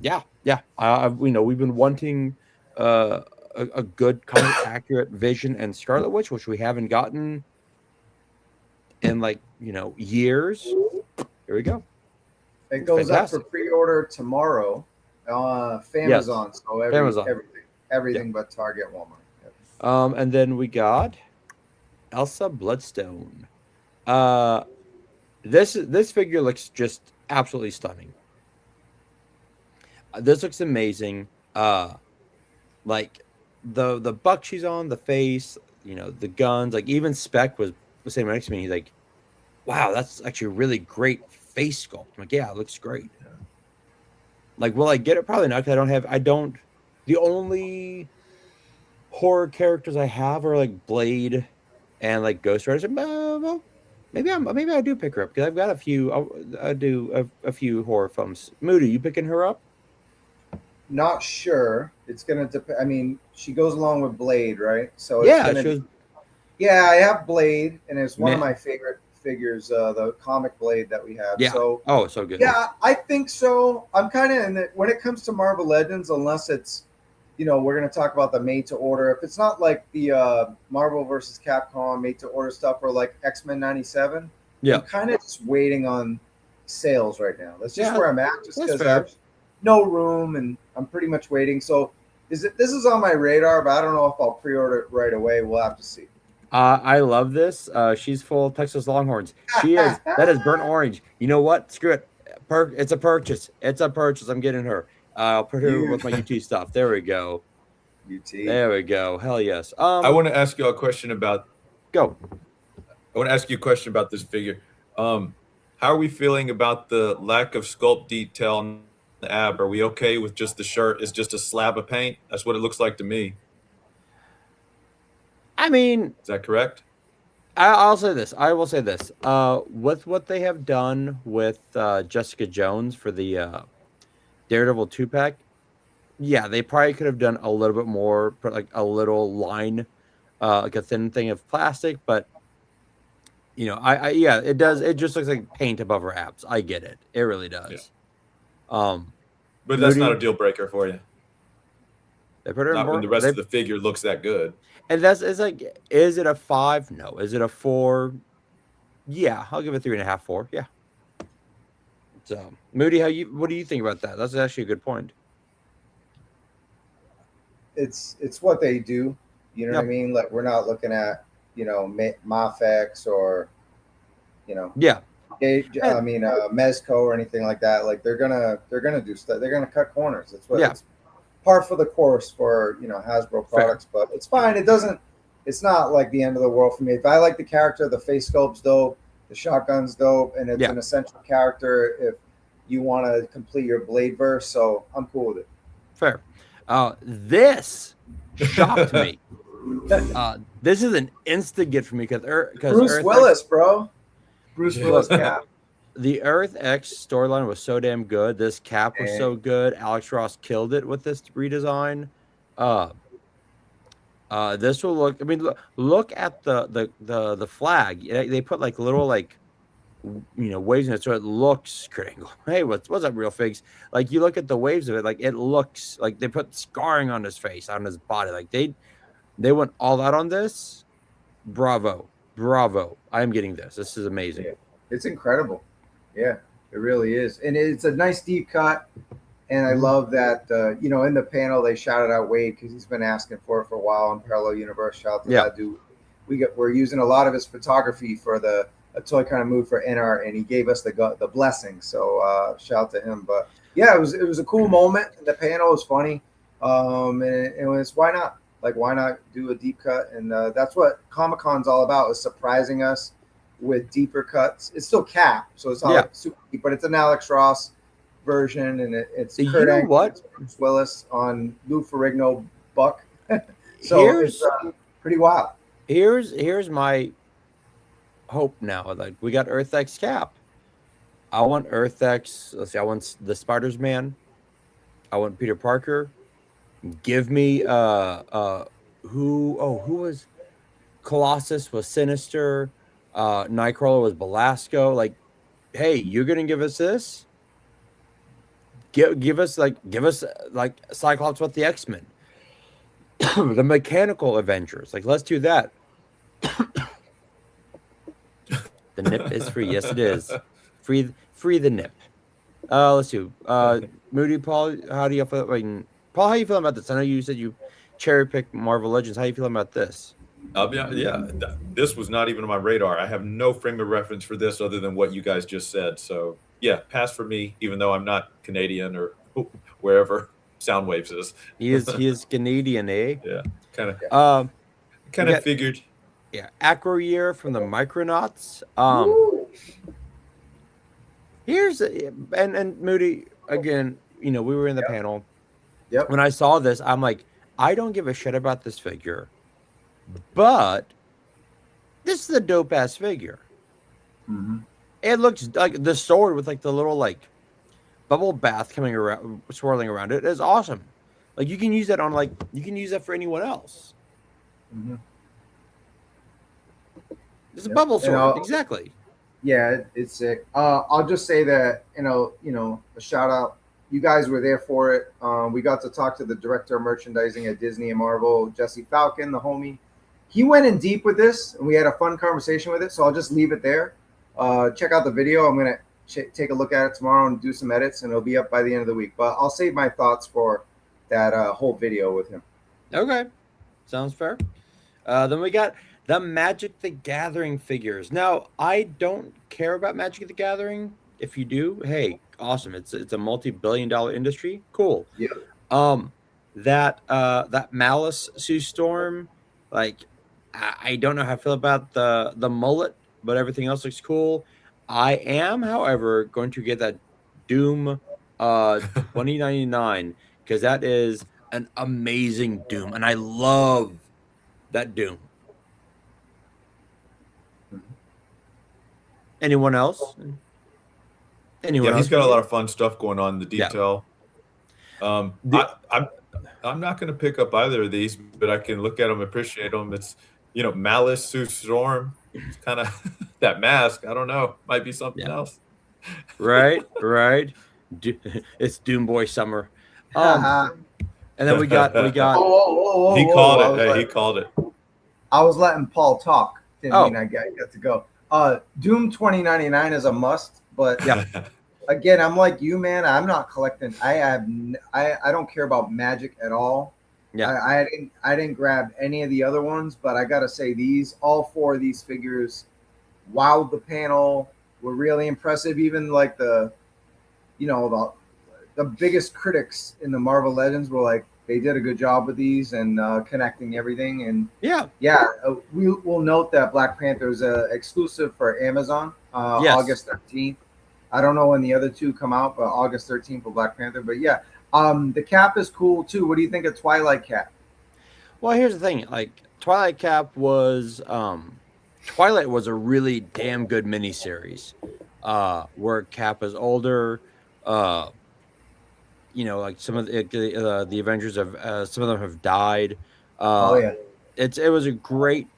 Yeah. You know, we've been wanting a good comic accurate Vision and Scarlet Witch, which we haven't gotten in like, you know, years. Here we go. It goes up for pre-order tomorrow. Famazon, yes. So everything but Target, Walmart. Yep. And then we got Elsa Bloodstone. This figure looks just absolutely stunning. This looks amazing. Like the buck she's on, the face, you know, the guns. Like even Spec was sitting next to me. He's like, "Wow, that's actually a really great face sculpt." I'm like, "Yeah, it looks great." Yeah. Like, will I get it? Probably not. Because I don't. The only horror characters I have are like Blade and like Ghost Rider. Well, maybe I do pick her up because I've got a few. I do a few horror films. Moody, you picking her up? Not sure. It's gonna depend. I mean, she goes along with Blade, right? So yeah, yeah, I have Blade, and it's one of my favorite figures, the comic Blade that we have. Yeah. So so good. Yeah, I think so. I'm kind of in it when it comes to Marvel Legends, unless it's, you know, we're gonna talk about the made to order. If it's not like the Marvel versus Capcom made to order stuff or like X-Men '97, I'm kind of just waiting on sales right now. That's just where I'm at, just because there's no room and I'm pretty much waiting. So this is on my radar, but I don't know if I'll pre-order it right away. We'll have to see. I love this. She's full of Texas Longhorns. She is. That is burnt orange. You know what? Screw it. It's a purchase. It's a purchase. I'm getting her. I'll put her with my UT stuff. There we go. UT. There we go. Hell yes. I want to ask you a question about. Go. I want to ask you a question about this figure. How are we feeling about the lack of sculpt detail on the ab? Are we okay with just the shirt is just a slab of paint? That's what it looks like to me. I mean, is that correct? I'll say this. I will say this. With what they have done with Jessica Jones for the Daredevil 2-pack, yeah, they probably could have done a little bit more, put like a little line, like a thin thing of plastic. But you know, it does. It just looks like paint above her abs. I get it. It really does. Yeah. But that's not a deal breaker for you. They put her not when the rest of the figure looks that good. And it's like, is it a 5? No. Is it a 4? Yeah, I'll give it 3.5, 4. Yeah. So, Moody, what do you think about that? That's actually a good point. It's what they do. You know what I mean? Like we're not looking at, you know, Mafex or, you know. Yeah. I mean, Mezco or anything like that. Like they're gonna do stuff. They're gonna cut corners. That's what. It's par for the course for, you know, Hasbro products, but it's fine. It's not like the end of the world for me. If I like the character, the face sculpt's dope, the shotgun's dope, and it's an essential character if you want to complete your Blade verse. So I'm cool with it. Fair. This shocked me. This is an instant get for me because Bruce Willis, bro. Bruce Willis cap. The Earth X storyline was so damn good. This cap was so good. Alex Ross killed it with this redesign. This will look. I mean, look at the flag. They put like little like, you know, waves in it, so it looks critical. Hey, what's up, real figs? Like you look at the waves of it, like it looks like they put scarring on his face, on his body. Like they went all out on this. Bravo. I am getting this. This is amazing. Yeah. It's incredible. Yeah, it really is. And it's a nice deep cut. And I love that, in the panel, they shouted out Wade because he's been asking for it for a while on Parallel Universe. Shout out to that dude. We're using a lot of his photography for a toy kind of move for NR, and he gave us the blessing. So shout out to him. But yeah, it was a cool moment. The panel was funny. And it was, why not? Like, why not do a deep cut? And that's what Comic-Con's all about, is surprising us with deeper cuts. It's still Cap, so it's not like super deep, but it's an Alex Ross version, and it's Kurt Angle, Bruce Willis on Lou Ferrigno Buck. So it's pretty wild. Here's my hope now. Like, we got Earth X Cap. I want Earth X. Let's see. I want the Spider-Man. I want Peter Parker. Give me who was Colossus was Sinister. Nightcrawler was Belasco. Like, hey, you're gonna give us this? Give us Cyclops with the X-Men. The Mechanical Avengers. Like, let's do that. The nip is free. Yes, it is. Free the nip. Let's see. Moody, Paul, how do you feel? Paul, how you feeling about this? I know you said you cherry-picked Marvel Legends. How you feeling about this? This was not even on my radar. I have no frame of reference for this other than what you guys just said. So yeah, pass for me, even though I'm not Canadian or wherever Soundwaves is. He is Canadian, eh? Yeah, kind of figured. Yeah, Acro Year from the Micronauts. Here's and Moody again. We were in the panel. Yep. When I saw this, I'm like, I don't give a shit about this figure, but this is a dope ass figure. Mm-hmm. It looks like the sword with like the little like bubble bath coming around, swirling around it is awesome. Like, you can use that for anyone else. Mm-hmm. It's a bubble sword, exactly. Yeah, it's sick. I'll just say that a shout out. You guys were there for it. We got to talk to the director of merchandising at Disney and Marvel, Jesse Falcon, the homie. He went in deep with this, and we had a fun conversation with it. So I'll just leave it there. Check out the video. I'm gonna take a look at it tomorrow and do some edits, and it'll be up by the end of the week. But I'll save my thoughts for that whole video with him. Okay, sounds fair. Then we got the Magic the Gathering figures. Now, I don't care about Magic the Gathering. If you do, hey, awesome. It's a multi-billion-dollar industry. Cool. Yeah. That Malice Sue Storm, like, I don't know how I feel about the mullet, but everything else looks cool. I am, however, going to get that Doom 2099 because that is an amazing Doom, and I love that Doom. Anyone else? He's got a lot of fun stuff going on in the detail. I'm not going to pick up either of these, but I can look at them, appreciate them. It's Malice, Sue Storm. It's kind of that mask. I don't know. Might be something else. Right. It's Doom Boy Summer. And then we got. He called it. He called it. I was letting Paul talk. Didn't mean I got to go. Doom 2099 is a must, but again, I'm like you, man. I'm not collecting. I don't care about Magic at all. Yeah, I didn't grab any of the other ones, but I gotta say all four of these figures wowed the panel. Were really impressive. Even like the biggest critics in the Marvel Legends were like, they did a good job with these and connecting everything. And we'll note that Black Panther is exclusive for Amazon, August 13th. I don't know when the other two come out, but August 13th for Black Panther. But yeah, the cap is cool too. What do you think of Twilight Cap? Well, here's the thing. Like, Twilight Cap was Twilight was a really damn good miniseries, where Cap is older. Like some of the Avengers have some of them have died. It was a great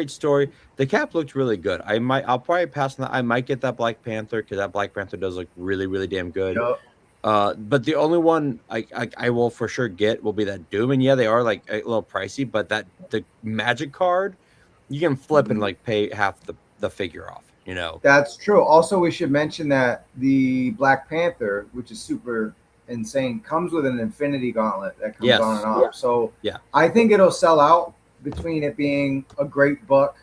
story. The Cap looked really good. I'll probably pass on that. I might get that Black Panther because that Black Panther does look really, really damn good. Yep. But the only one I will for sure get will be that Doom, and they are like a little pricey. But the Magic card, you can flip and like pay half the figure off. That's true. Also, we should mention that the Black Panther, which is super insane. Comes with an Infinity Gauntlet that comes Yes. on and off. So Yeah. I think it'll sell out between it being a great book,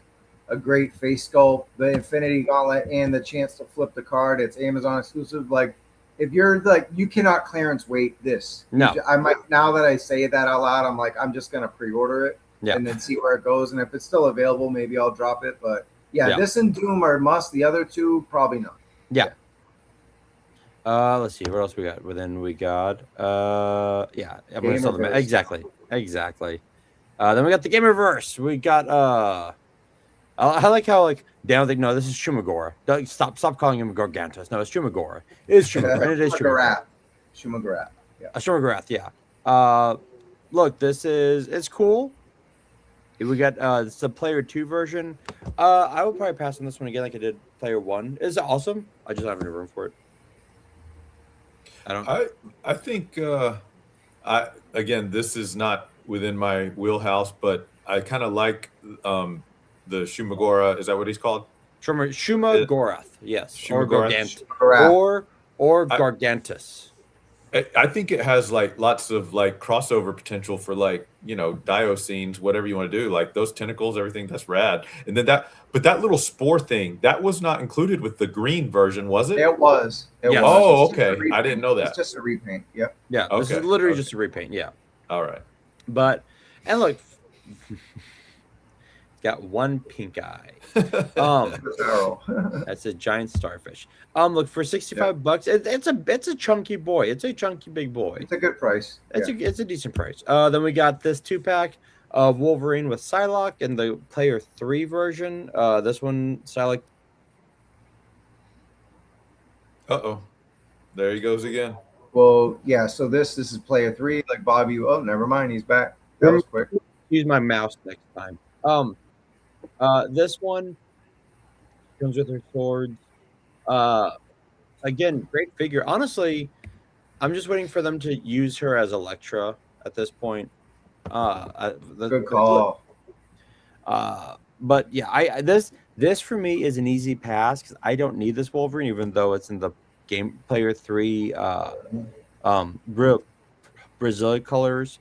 a great face sculpt, the Infinity Gauntlet, and the chance to flip the card. It's Amazon exclusive. Like, if you're like, you cannot clearance weight this. No. I might, now that I say that out loud, I'm like, I'm just gonna pre-order it and then see where it goes. And if it's still available, maybe I'll drop it. But yeah, this and Doom are must. The other two, probably not. Yeah. Let's see what else we got. Well, then we got yeah, I'm gonna sell them. Exactly. Then we got the Game Reverse. We got I like how like down they no, this is Shumagora. Stop calling him Gargantus. No, it's Shumagora. It is Shumagora. And it is Shumagarath. Yeah. A Shumagarath, yeah. Look, it's cool. We got it's the player 2 version. I will probably pass on this one again like I did player 1. It's awesome. I just don't have any room for it. I think again, this is not within my wheelhouse, but I kind of like the Shumagora. Is that what he's called? Shumagorath, yes. Shumagorath. Or Gargantus. I think it has like lots of like crossover potential for like, you know, Dioscenes, whatever you want to do, like those tentacles, everything. That's rad. And then that little spore thing that was not included with the green version, was it? It was. Oh, okay. I didn't know that. It's just a repaint. Yep. Yeah. Okay. This is literally just a repaint. Yeah. All right. But and look, got one pink eye. That's a giant starfish. Look, for $65, it's a chunky boy. It's a chunky big boy. It's a good price. It's a decent price. Then we got this 2-pack of Wolverine with Psylocke and the player 3 version. This one Psylocke. There he goes again. Well, yeah. So this is player 3. Like Bobby. Oh, never mind. He's back. That was quick. Use my mouse next time. This one comes with her swords. Again, great figure. Honestly, I'm just waiting for them to use her as Elektra at this point. Good call. But yeah, this for me is an easy pass because I don't need this Wolverine, even though it's in the game player 3 Brazil colors.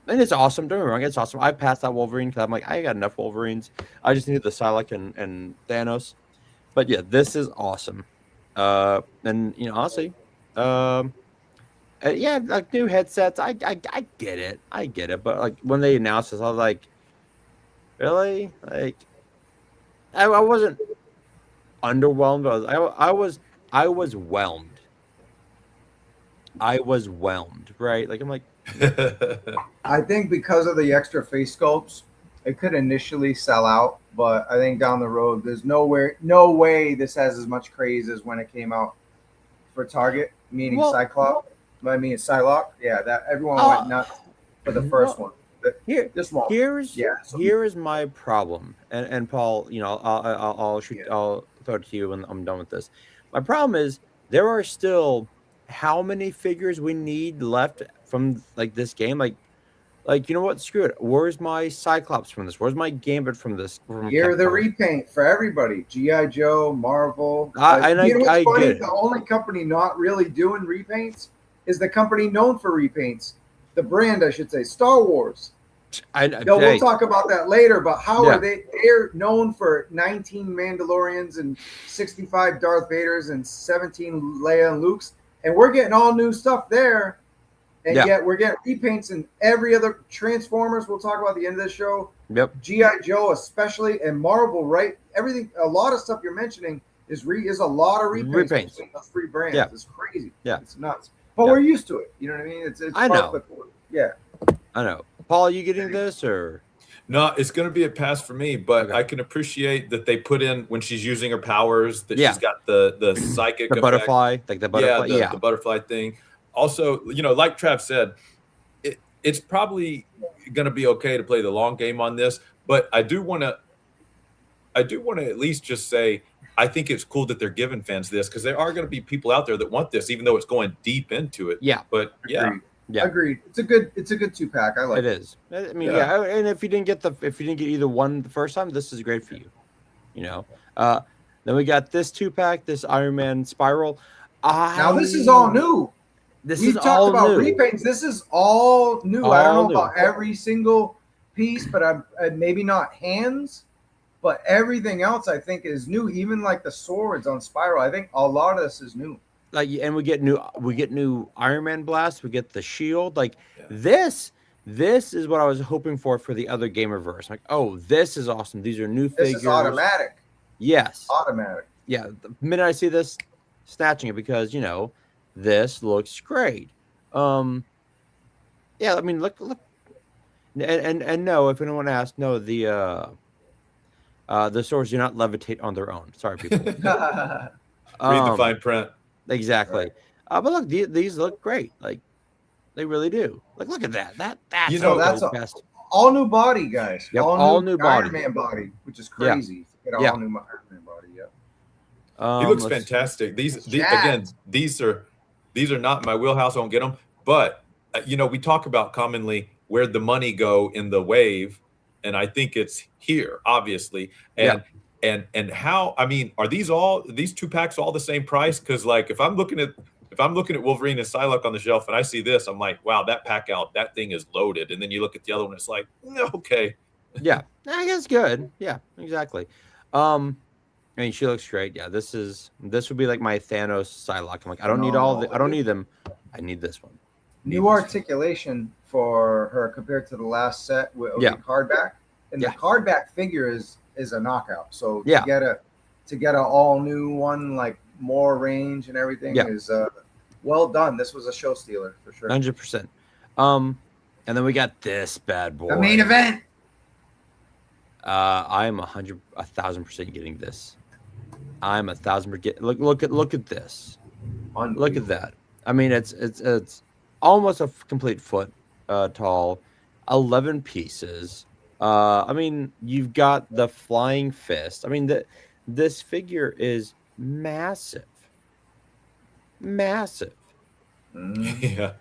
And it's awesome. Don't get me wrong, it's awesome. I passed that Wolverine because I'm like, I got enough Wolverines. I just needed the Psylocke and Thanos. But yeah, this is awesome. And you know, honestly, yeah, like new headsets. I get it. But like when they announced this, I was like, really? Like, I wasn't underwhelmed. I was whelmed. Right? Like I'm like. I think because of the extra face sculpts, it could initially sell out, but I think down the road, there's no way this has as much craze as when it came out for Target, meaning Psylocke. Yeah, that everyone went nuts for the first one. Here is my problem, and Paul, you know, I'll throw it to you when I'm done with this. My problem is there are still how many figures we need left from like this game, like you know what? Screw it. Where's my Cyclops from this? Where's my Gambit from this? You're the repaint for everybody. GI Joe, Marvel. I get it. The only company not really doing repaints is the company known for repaints. The brand, I should say, Star Wars. We'll talk about that later. But how are they? They're known for 19 Mandalorians and 65 Darth Vaders and 17 Leia and Lukes, and we're getting all new stuff there. And yet we're getting repaints in every other Transformers. We'll talk about at the end of the show. Yep. G.I. Joe especially, and Marvel, right? Everything, a lot of stuff you're mentioning is a lot of repaints. Those 3 brands. Yeah. It's crazy. Yeah. It's nuts. But we're used to it. You know what I mean? It's I know. Yeah. I know. Paul, are you getting this or? No, it's going to be a pass for me, but I can appreciate that they put in when she's using her powers that she's got the psychic the butterfly, like the butterfly. The butterfly thing. Also, you know, like Trav said, it's probably going to be okay to play the long game on this, but I do want to at least just say I think it's cool that they're giving fans this because there are going to be people out there that want this, even though it's going deep into it. Yeah, but agreed. It's a good 2-pack. I like it. It is. I mean, and if you didn't get either one the first time, this is great for you. You know. Then we got this 2-pack, this Iron Man Spiral. Now this is all new. We talked about repaints. This is all new. I don't know about every single piece, but maybe not hands, but everything else I think is new. Even like the swords on Spiral, I think a lot of this is new. Like, and we get new Iron Man blasts. We get the shield. Like this is what I was hoping for the other Gamerverse. Like, oh, this is awesome. These are new figures. This is automatic. Yes, automatic. Yeah, the minute I see this, snatching it because this looks great. Yeah, I mean, look, and no, if anyone asks, no, the swords do not levitate on their own. Sorry, people. Read the fine print. Exactly. Right. But look, these look great. Like, they really do. Like, look at that. That's that's best. All new body, guys. Yep, all new body. Iron Man body, which is crazy. Yeah. All new Iron Man body. Yeah. He looks fantastic. These are not my wheelhouse. I don't get them. But we talk about commonly where'd the money go in the wave, and I think it's here, obviously. And how? I mean, are these 2 packs all the same price? Because like if I'm looking at Wolverine and Psylocke on the shelf and I see this, I'm like, wow, that pack out, that thing is loaded. And then you look at the other one, it's like, okay. Yeah, I guess good. Yeah, exactly. I mean, she looks great. Yeah, this would be like my Thanos Psylocke. I'm like, I don't need them. I need this one. New articulation for her compared to the last set with the card back. And the card back figure is a knockout. So to get an all new one, like more range and everything is well done. This was a show stealer for sure. 100%. And then we got this bad boy. The main event. I'm 1,000% getting this. I'm 1,000%. Look at this. Look at that. I mean, it's almost a complete foot tall. 11 pieces. I mean, you've got the flying fist. I mean, this figure is massive. Massive. Yeah.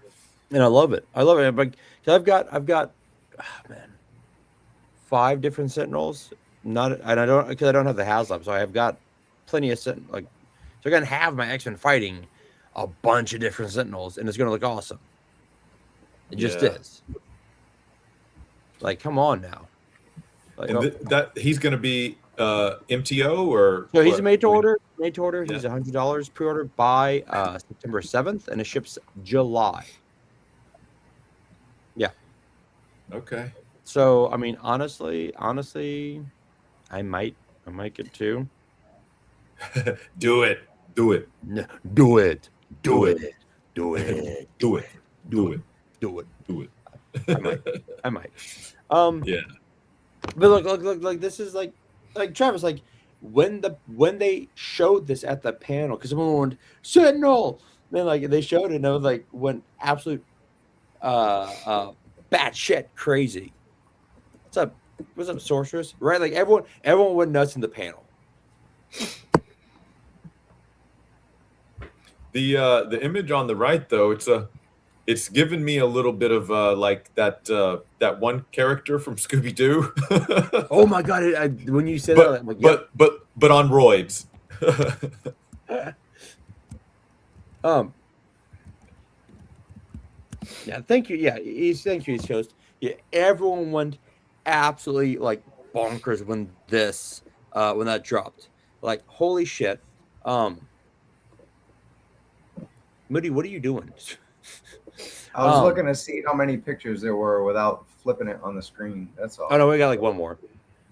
And I love it. But I've got 5 different Sentinels. I don't have the HasLab, so I have got plenty of so I'm gonna have my X-Men fighting a bunch of different Sentinels, and it's gonna look awesome. It just is. Like, come on now. Like, and that he's gonna be MTO or so he's made to order. He's $100 pre-order by September 7th, and it ships July. Yeah. Okay. So I mean, honestly, I might get 2. Do it. No, do it. I might. Yeah. But look, this is like Travis, like when they showed this at the panel, because someone went Sentinel, then like they showed it and it was like went absolute batshit crazy. What's up, Sorceress? Right? Like everyone went nuts in the panel. The image on the right though, it's given me a little bit of like that one character from Scooby-Doo. Oh my god! When you said that, I'm like, but on roids. Yeah. Thank you. Yeah. Thank you, host. Yeah. Everyone went absolutely like bonkers when that dropped. Like, holy shit. Moody, what are you doing? I was looking to see how many pictures there were without flipping it on the screen. That's all. Oh no, we got like one more.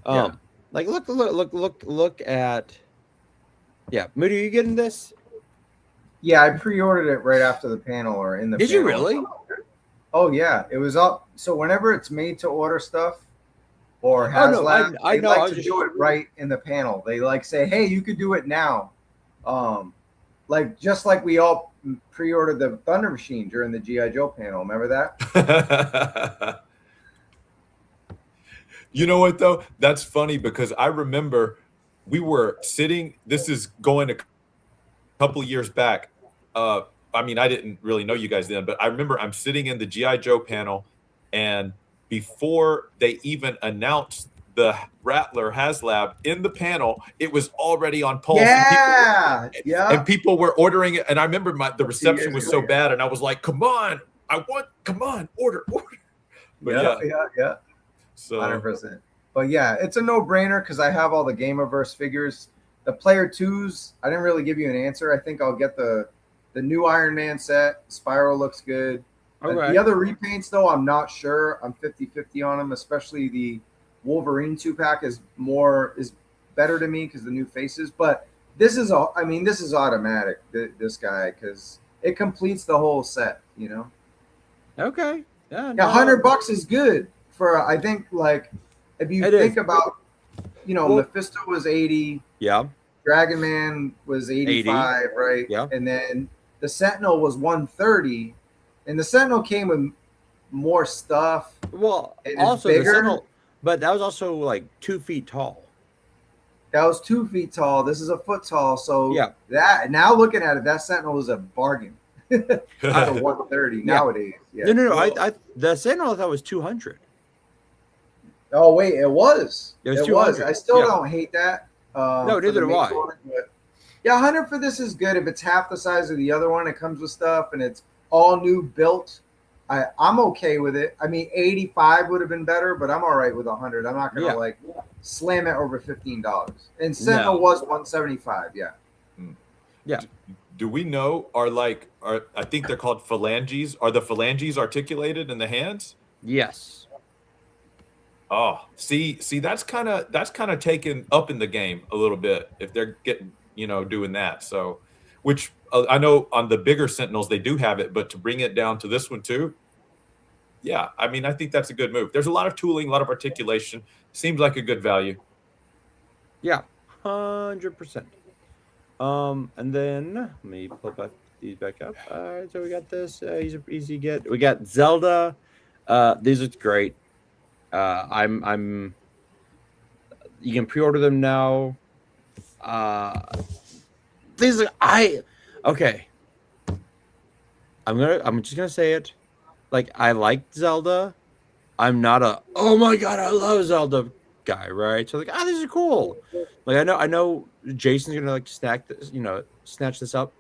Like look at. Yeah, Moody, are you getting this? Yeah, I pre-ordered it right after the panel or in the. Did you really? Oh yeah, it was up. So whenever it's made to order stuff or HasLab, they like to do it right in the panel. They like say, "Hey, you could do it now." Like just like we all pre-ordered the Thunder Machine during the G.I. Joe panel. Remember that? You know what though? That's funny because I remember we were sitting. This is going a couple years back. I mean, I didn't really know you guys then, but I remember I'm sitting in the G.I. Joe panel, and before they even announced the Rattler HasLab in the panel. It was already on Pulse. Yeah, And people were ordering it. And I remember the reception was so ago, bad, and I was like, "Come on, order." But yeah. So 100%. But yeah, it's a no-brainer because I have all the Gameverse figures. The Player 2s, I didn't really give you an answer. I think I'll get the new Iron Man set. Spiral looks good. Okay. The other repaints, though, I'm not sure. I'm 50-50 on them, especially the Wolverine 2-pack is better to me because the new faces. But this is automatic, this guy, because it completes the whole set, you know? Okay. Yeah, Yeah, $100 is good for, I think, like, if you think about, Mephisto was 80. Yeah. Dragon Man was 85, 80. Right? Yeah. And then the Sentinel was 130. And the Sentinel came with more stuff. Well, also the Sentinel, but that was also like 2 feet tall. That was 2 feet tall. This is a foot tall. So yeah, that now looking at it, that Sentinel was a bargain. Out of 130 nowadays. Yeah. No. I the Sentinel I thought was 200. Oh wait, it was. It was. I still don't hate that. No, neither do I. Yeah, 100 for this is good. If it's half the size of the other one, it comes with stuff and it's all new built. I'm okay with it. I mean, 85 would have been better, but I'm all right with 100. I'm not gonna slam it over $15. And Sentinel was 175. Yeah. Yeah. Do we know I think they're called phalanges? Are the phalanges articulated in the hands? Yes. Oh, see, that's kind of taken up in the game a little bit if they're getting, doing that. So, which I know on the bigger Sentinels they do have it, but to bring it down to this one too, yeah, I mean, I think that's a good move. There's a lot of tooling, a lot of articulation. Seems like a good value. Yeah, 100%. And then let me pull these back up. All right, so we got this easy get. We got Zelda. These look great. I'm. You can pre-order them now. These okay. I'm just gonna say it. Like, I like Zelda. I'm not a oh my god I love Zelda guy, right? So like, this is cool. Like I know Jason's gonna snatch this up.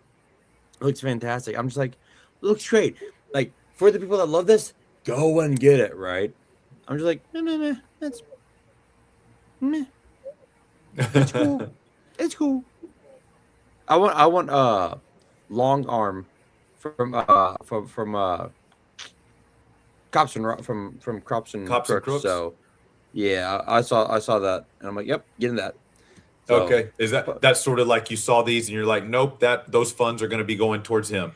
It looks fantastic. I'm just like, it looks great. Like, for the people that love this, go and get it, right? I'm just like, meh. That's meh. It's cool. It's cool. I want long arm from Cops and Crooks. So yeah, I saw that and I'm like, yep, getting that. So, okay, is that's sort of like you saw these and you're like, nope, those funds are going to be going towards him.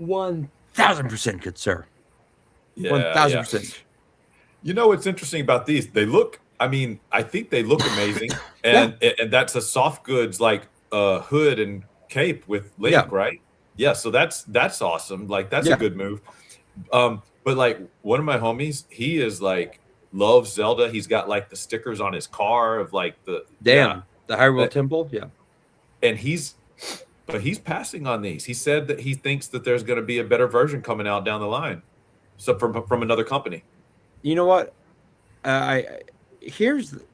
1,000%, good sir. Yeah, 1,000%. You know what's interesting about these? They look. I mean, I think they look amazing, and that's a soft goods like hood and cape with Link, right? Yeah, so that's awesome. Like, that's a good move. But like, one of my homies, he is like loves Zelda. He's got like the stickers on his car of like the Hyrule Temple, and he's passing on these. He said that he thinks that there's going to be a better version coming out down the line, so from another company. You know what? Here's the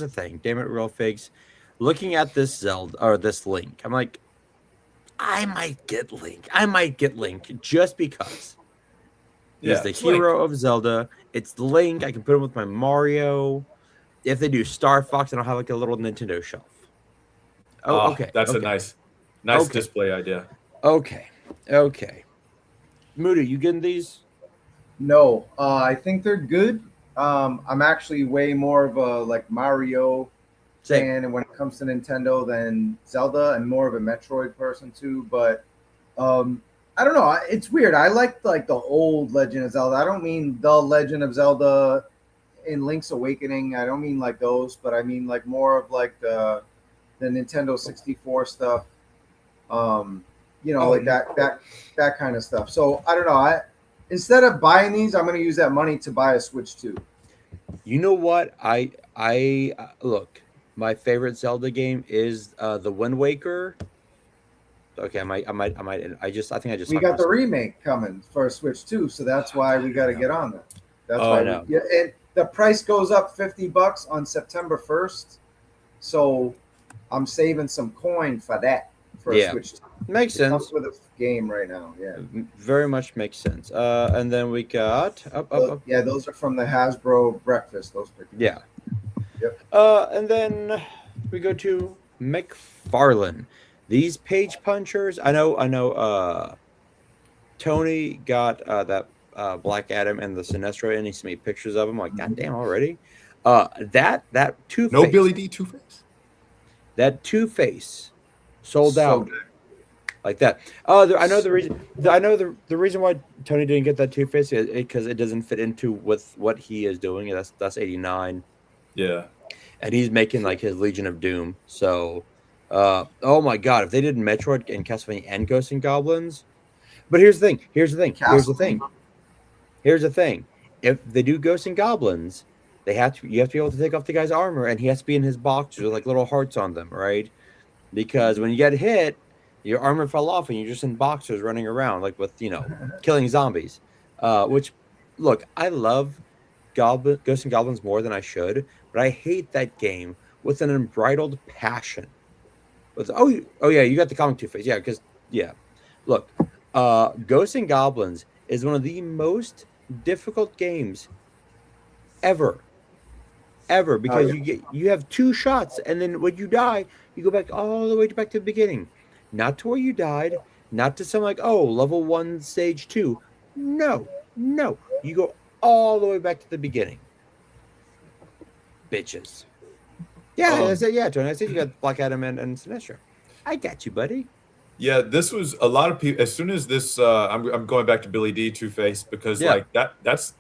thing. Damn it, real figs. Looking at this Zelda or this Link, I'm like, I might get Link just because he's the hero of Zelda. It's Link. I can put him with my Mario. If they do Star Fox, and I'll have like a little Nintendo shelf. Oh, okay. That's a nice display idea. Okay. Moody, you getting these? No, I think they're good. I'm actually way more of a like Mario fan, and when it comes to Nintendo, than Zelda, and more of a Metroid person too. But I don't know. It's weird. I like the old Legend of Zelda. I don't mean the Legend of Zelda in Link's Awakening. I don't mean like those, but I mean like more of like the Nintendo 64 stuff. Like that kind of stuff. So I don't know. Instead of buying these, I'm going to use that money to buy a Switch 2. You know what? I look. My favorite Zelda game is the Wind Waker. Okay, I think I just. We got the remake coming for Switch 2, so that's why we got to get on that. That's why. No. And the price goes up $50 on September 1st. So I'm saving some coin for that for a Switch. Makes It comes sense. with a game right now. Yeah. Very much makes sense. And then we got up. Yeah, those are from the Hasbro breakfast. Those pictures. Yeah. Yep. And then we go to McFarlane. These page punchers. I know. Tony got that Black Adam and the Sinestro, and he sent me pictures of him. Like, goddamn, already. That Two-Face. No Billy D Two-Face. That Two-Face sold So out. good. Like that. I know the reason. I know the reason why Tony didn't get that Two-Face is because it doesn't fit into with what he is doing. That's 89. Yeah. And he's making like his Legion of Doom. So, oh my God, if they did Metroid and Castlevania and Ghosts and Goblins, but here's the thing. Here's the thing. If they do Ghosts and Goblins, you have to be able to take off the guy's armor, and he has to be in his boxers with like little hearts on them, right? Because when you get hit, your armor fell off, and you're just in boxers running around, like with killing zombies. Which, look, I love Ghosts and Goblins more than I should, but I hate that game with an unbridled passion. Oh yeah, you got the comic Two-Face, yeah, because look, Ghosts and Goblins is one of the most difficult games ever, because you have two shots, and then when you die, you go back all the way back to the beginning, not to where you died, not to some like level 1 stage 2. No, you go all the way back to the beginning, bitches. I said Tony. I said you got Black Adam and Sinestro. I got you, buddy. Yeah, this was a lot of people. As soon as this, I'm going back to Billy D Two-Face because like that's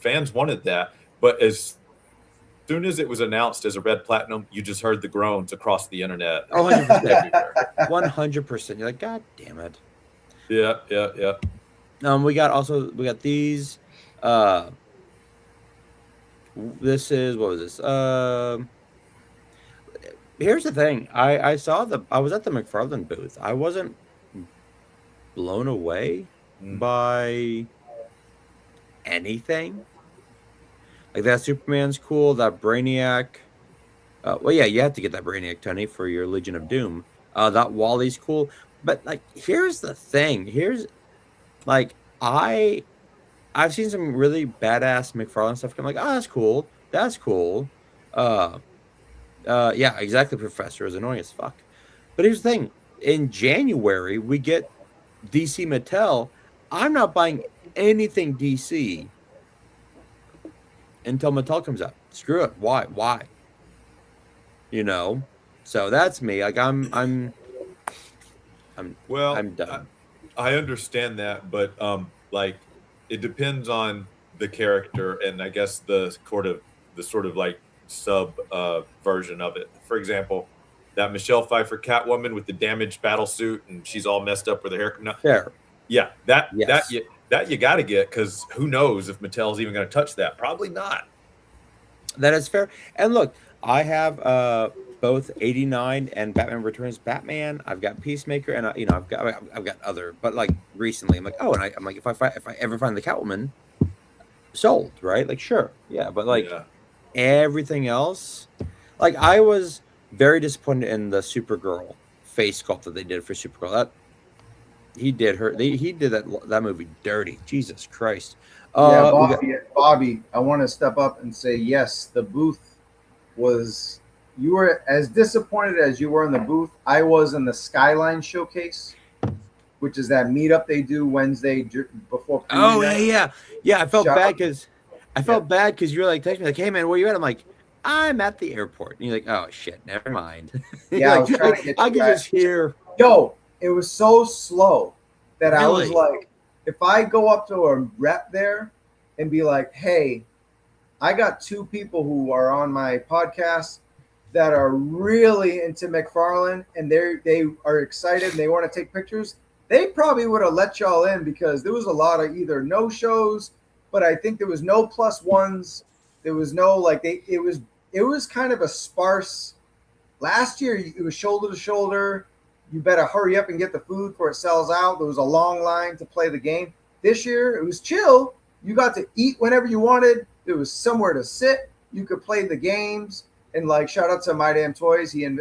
fans wanted that. But as soon as it was announced as a red platinum, you just heard the groans across the internet. 100%. 100%. You're like, God damn it. Yeah. We got these. This is, what was this? Here's the thing. I was at the McFarlane booth. I wasn't blown away by anything. Like, that Superman's cool. That Brainiac. You have to get that Brainiac, Tony, for your Legion of Doom. That Wally's cool. But like, here's the thing. I've seen some really badass McFarlane stuff. I'm like, oh, that's cool. That's cool. Yeah, exactly, Professor. Is annoying as fuck. But here's the thing. In January, we get DC Mattel. I'm not buying anything DC until Mattel comes out. Screw it. Why? So that's me. Like, I'm done. I understand that, but like, it depends on the character, and I guess the sort of like sub version of it. For example, that Michelle Pfeiffer Catwoman with the damaged battle suit, and she's all messed up with her hair. No, fair. Yeah, that you got to get, because who knows if Mattel's even going to touch that? Probably not. That is fair. And look, I have both 89 and Batman Returns Batman. I've got Peacemaker, and I've got other. But like recently, I'm like, oh, and I'm like, if I ever find the Catwoman, sold, right? Like, sure, yeah. But like everything else, like, I was very disappointed in the Supergirl face sculpt that they did for Supergirl. That he did that movie dirty. Jesus Christ. Bobby, I want to step up and say, yes, the booth was, you were as disappointed as you were in the booth. I was in the Skyline Showcase, which is that meetup they do Wednesday before. Oh, yeah. I felt bad because you were like texting me like, hey man, where you at? I'm like, I'm at the airport. And you're like, oh shit, never mind. Yeah, like, I was trying to get I can just hear. Yo, it was so slow that Really? I was like, if I go up to a rep there and be like, hey, I got two people who are on my podcast that are really into McFarlane, and they are excited and they want to take pictures, they probably would have let y'all in, because there was a lot of either no shows, but I think there was no +1s. There was no it was kind of a sparse. Last year it was shoulder to shoulder. You better hurry up and get the food before it sells out. There was a long line to play the game. This year it was chill. You got to eat whenever you wanted. There was somewhere to sit. You could play the games. And like, shout out to My Damn Toys. Him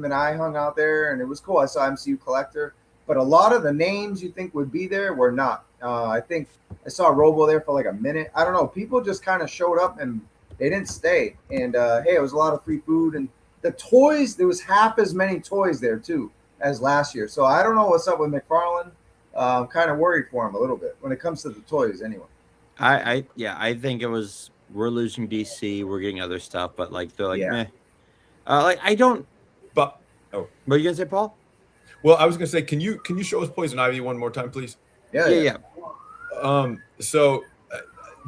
and I hung out there, and it was cool. I saw MCU Collector, but a lot of the names you think would be there were not. I think I saw Robo there for like a minute. I don't know. People just kind of showed up and they didn't stay. And hey, it was a lot of free food, and the toys. There was half as many toys there too as last year. So I don't know what's up with McFarlane. I'm kind of worried for him a little bit when it comes to the toys. Anyway, I think it was we're losing DC, we're getting other stuff, but like they're like meh. Like I don't. But what are you gonna say, Paul? Well, I was gonna say, can you show us Poison Ivy one more time, please? Yeah. So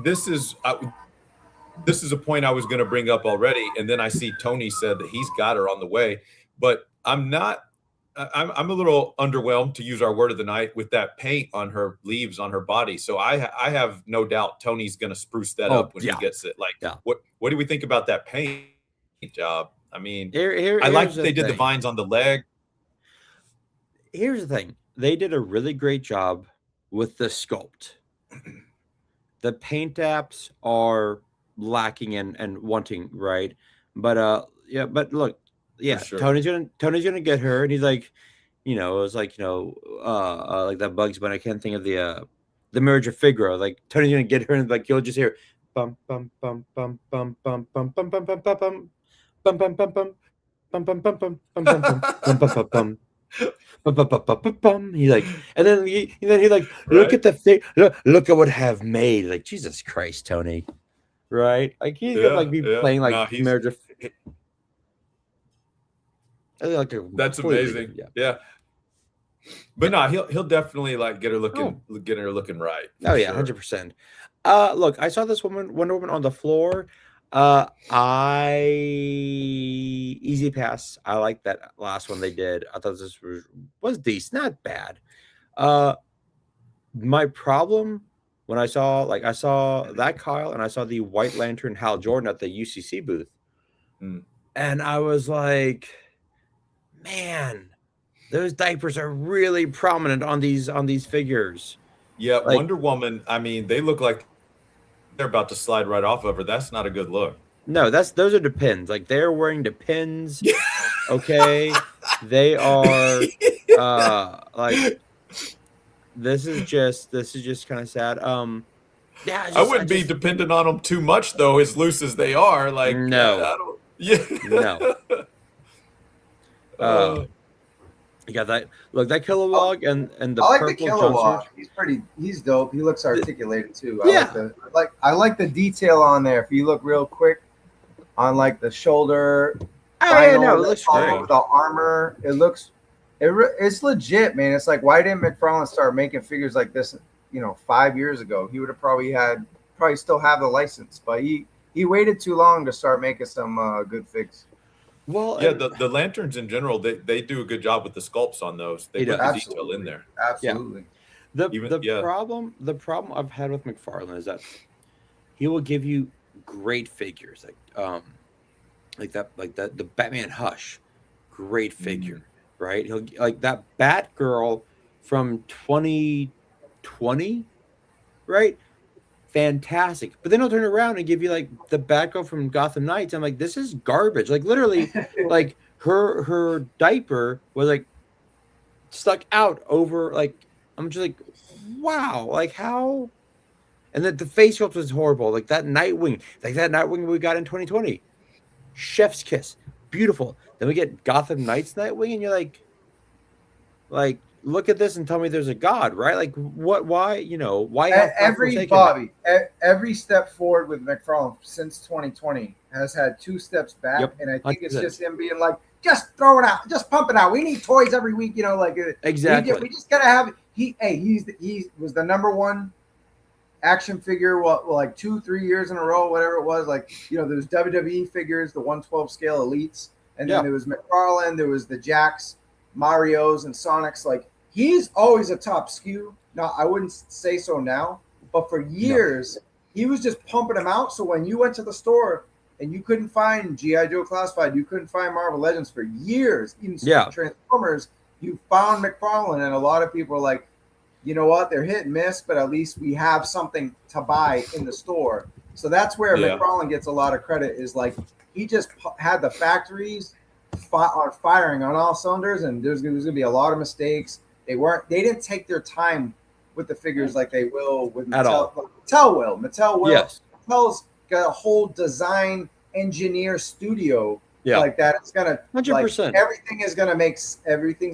this is a point I was gonna bring up already, and then I see Tony said that he's got her on the way, but I'm not. I'm a little underwhelmed, to use our word of the night, with that paint on her leaves on her body. So I have no doubt Tony's gonna spruce that up when he gets it. Like, what do we think about that paint job? I mean, I like that they did the vines on the leg. Here's the thing. They did a really great job with the sculpt. The paint apps are lacking and wanting, right? But but look, sure. Tony's gonna get her, and he's like, it was like, like that Bugs Bunny. I can't think of the Marriage of Figaro. Like Tony's gonna get her, and like you'll just hear bum bum bum bum bum bum bum bum bum bum bum bum. Bum bum bum bum bum bum bum bum bum bum bum bum bum. He's like, and then he like, look at the thing, look at what I have made. Like, Jesus Christ, Tony, right? Like he's gonna like be playing like Marriage of. That's amazing. Yeah. But no, he'll definitely like get her looking right. Oh yeah, 100%. Look, I saw this Wonder Woman on the floor. Easy pass. I like that last one they did. I thought this was decent, not bad. My problem when I saw that Kyle, and I saw the White Lantern Hal Jordan at the UCC booth, and I was like, man, those diapers are really prominent on these figures. Yeah, like, Wonder Woman. I mean, they look like they're about to slide right off of her. That's not a good look. No, those are the pins. Like they're wearing the pins. Okay, they are like this is just kind of sad. Yeah, I wouldn't be dependent on them too much though, as loose as they are. Like no, no. You got that. Look, that Kilowog and the I like purple the Kilowog. He's dope. He looks articulated too. I like the detail on there. If you look real quick on like the shoulder, it looks great. Over the armor, it's legit, man. It's like, why didn't McFarlane start making figures like this? 5 years ago, he would have probably still have the license, but he waited too long to start making some good figs. Well, yeah, the lanterns in general, they do a good job with the sculpts on those. They put the detail in there. Absolutely. The problem I've had with McFarlane is that he will give you great figures, like the Batman Hush, great figure, right? He'll like that Batgirl from 2020, right? Fantastic, but then he'll turn around and give you like the Batgirl from Gotham Knights. I'm like, this is garbage. Like literally, like her diaper was like stuck out over. Like I'm just like, wow, like how? And the face sculpt was horrible. Like that Nightwing we got in 2020, chef's kiss, beautiful. Then we get Gotham Knights Nightwing, and you're like. Look at this and tell me there's a God, right? Like what? Why? Why have every step forward with McFarlane since 2020 has had 2 steps back, and I think it's just him being like, just throw it out, just pump it out. We need toys every week, Exactly. We just gotta have. He was the #1 action figure, like 2-3 years in a row, whatever it was. Like there's WWE figures, the 112 scale elites, and then there was McFarlane, there was the Jax, Marios, and Sonics. Like. He's always a top SKU. Now, I wouldn't say so now, but for years, he was just pumping them out. So when you went to the store and you couldn't find G.I. Joe Classified, you couldn't find Marvel Legends for years, even Transformers, you found McFarlane. And a lot of people are like, you know what? They're hit and miss, but at least we have something to buy in the store. So that's where Yeah. McFarlane gets a lot of credit. Is like he just had the factories are firing on all cylinders, and there's going to be a lot of mistakes. They didn't take their time with the figures like they will with At all. Mattel will. Yes. Mattel's got a whole design engineer studio Yeah. like that. It's gonna 100%. everything's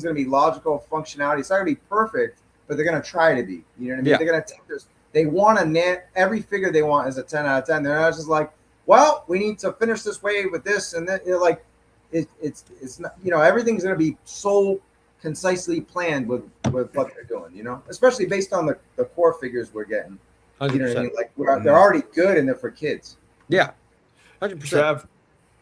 gonna be logical functionality. It's not gonna be perfect, but they're gonna try to be. You know what I mean? Yeah. They're gonna take this. They want to net every figure they want is a 10 out of 10. They're not just like, well, we need to finish this wave with this and then like it's not, you know, everything's gonna be so concisely planned with what they're doing, you know, especially based on the core figures we're getting. 100%. You know what I mean? Like they're already good and they're for kids. Yeah. 100%. Trav,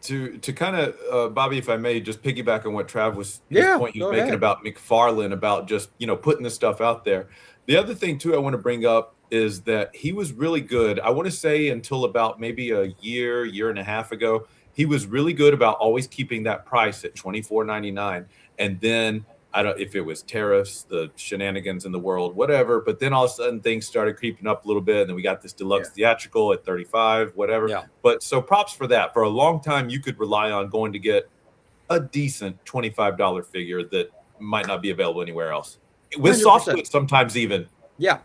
to kind of Bobby, if I may, just piggyback on what Trav was his Yeah, point he was go making ahead. about McFarlane, about just, you know, putting this stuff out there. The other thing too I want to bring up is that he was really good. I want to say until about maybe a year and a half ago, he was really good about always keeping that price at $24.99. And then I don't if it was tariffs, the shenanigans in the world, whatever. But then all of a sudden things started creeping up a little bit, and then we got this deluxe theatrical at $35, whatever. Yeah. But so props for that. For a long time, you could rely on going to get a decent $25 figure that might not be available anywhere else. With 100%. soft goods, sometimes even. Yeah.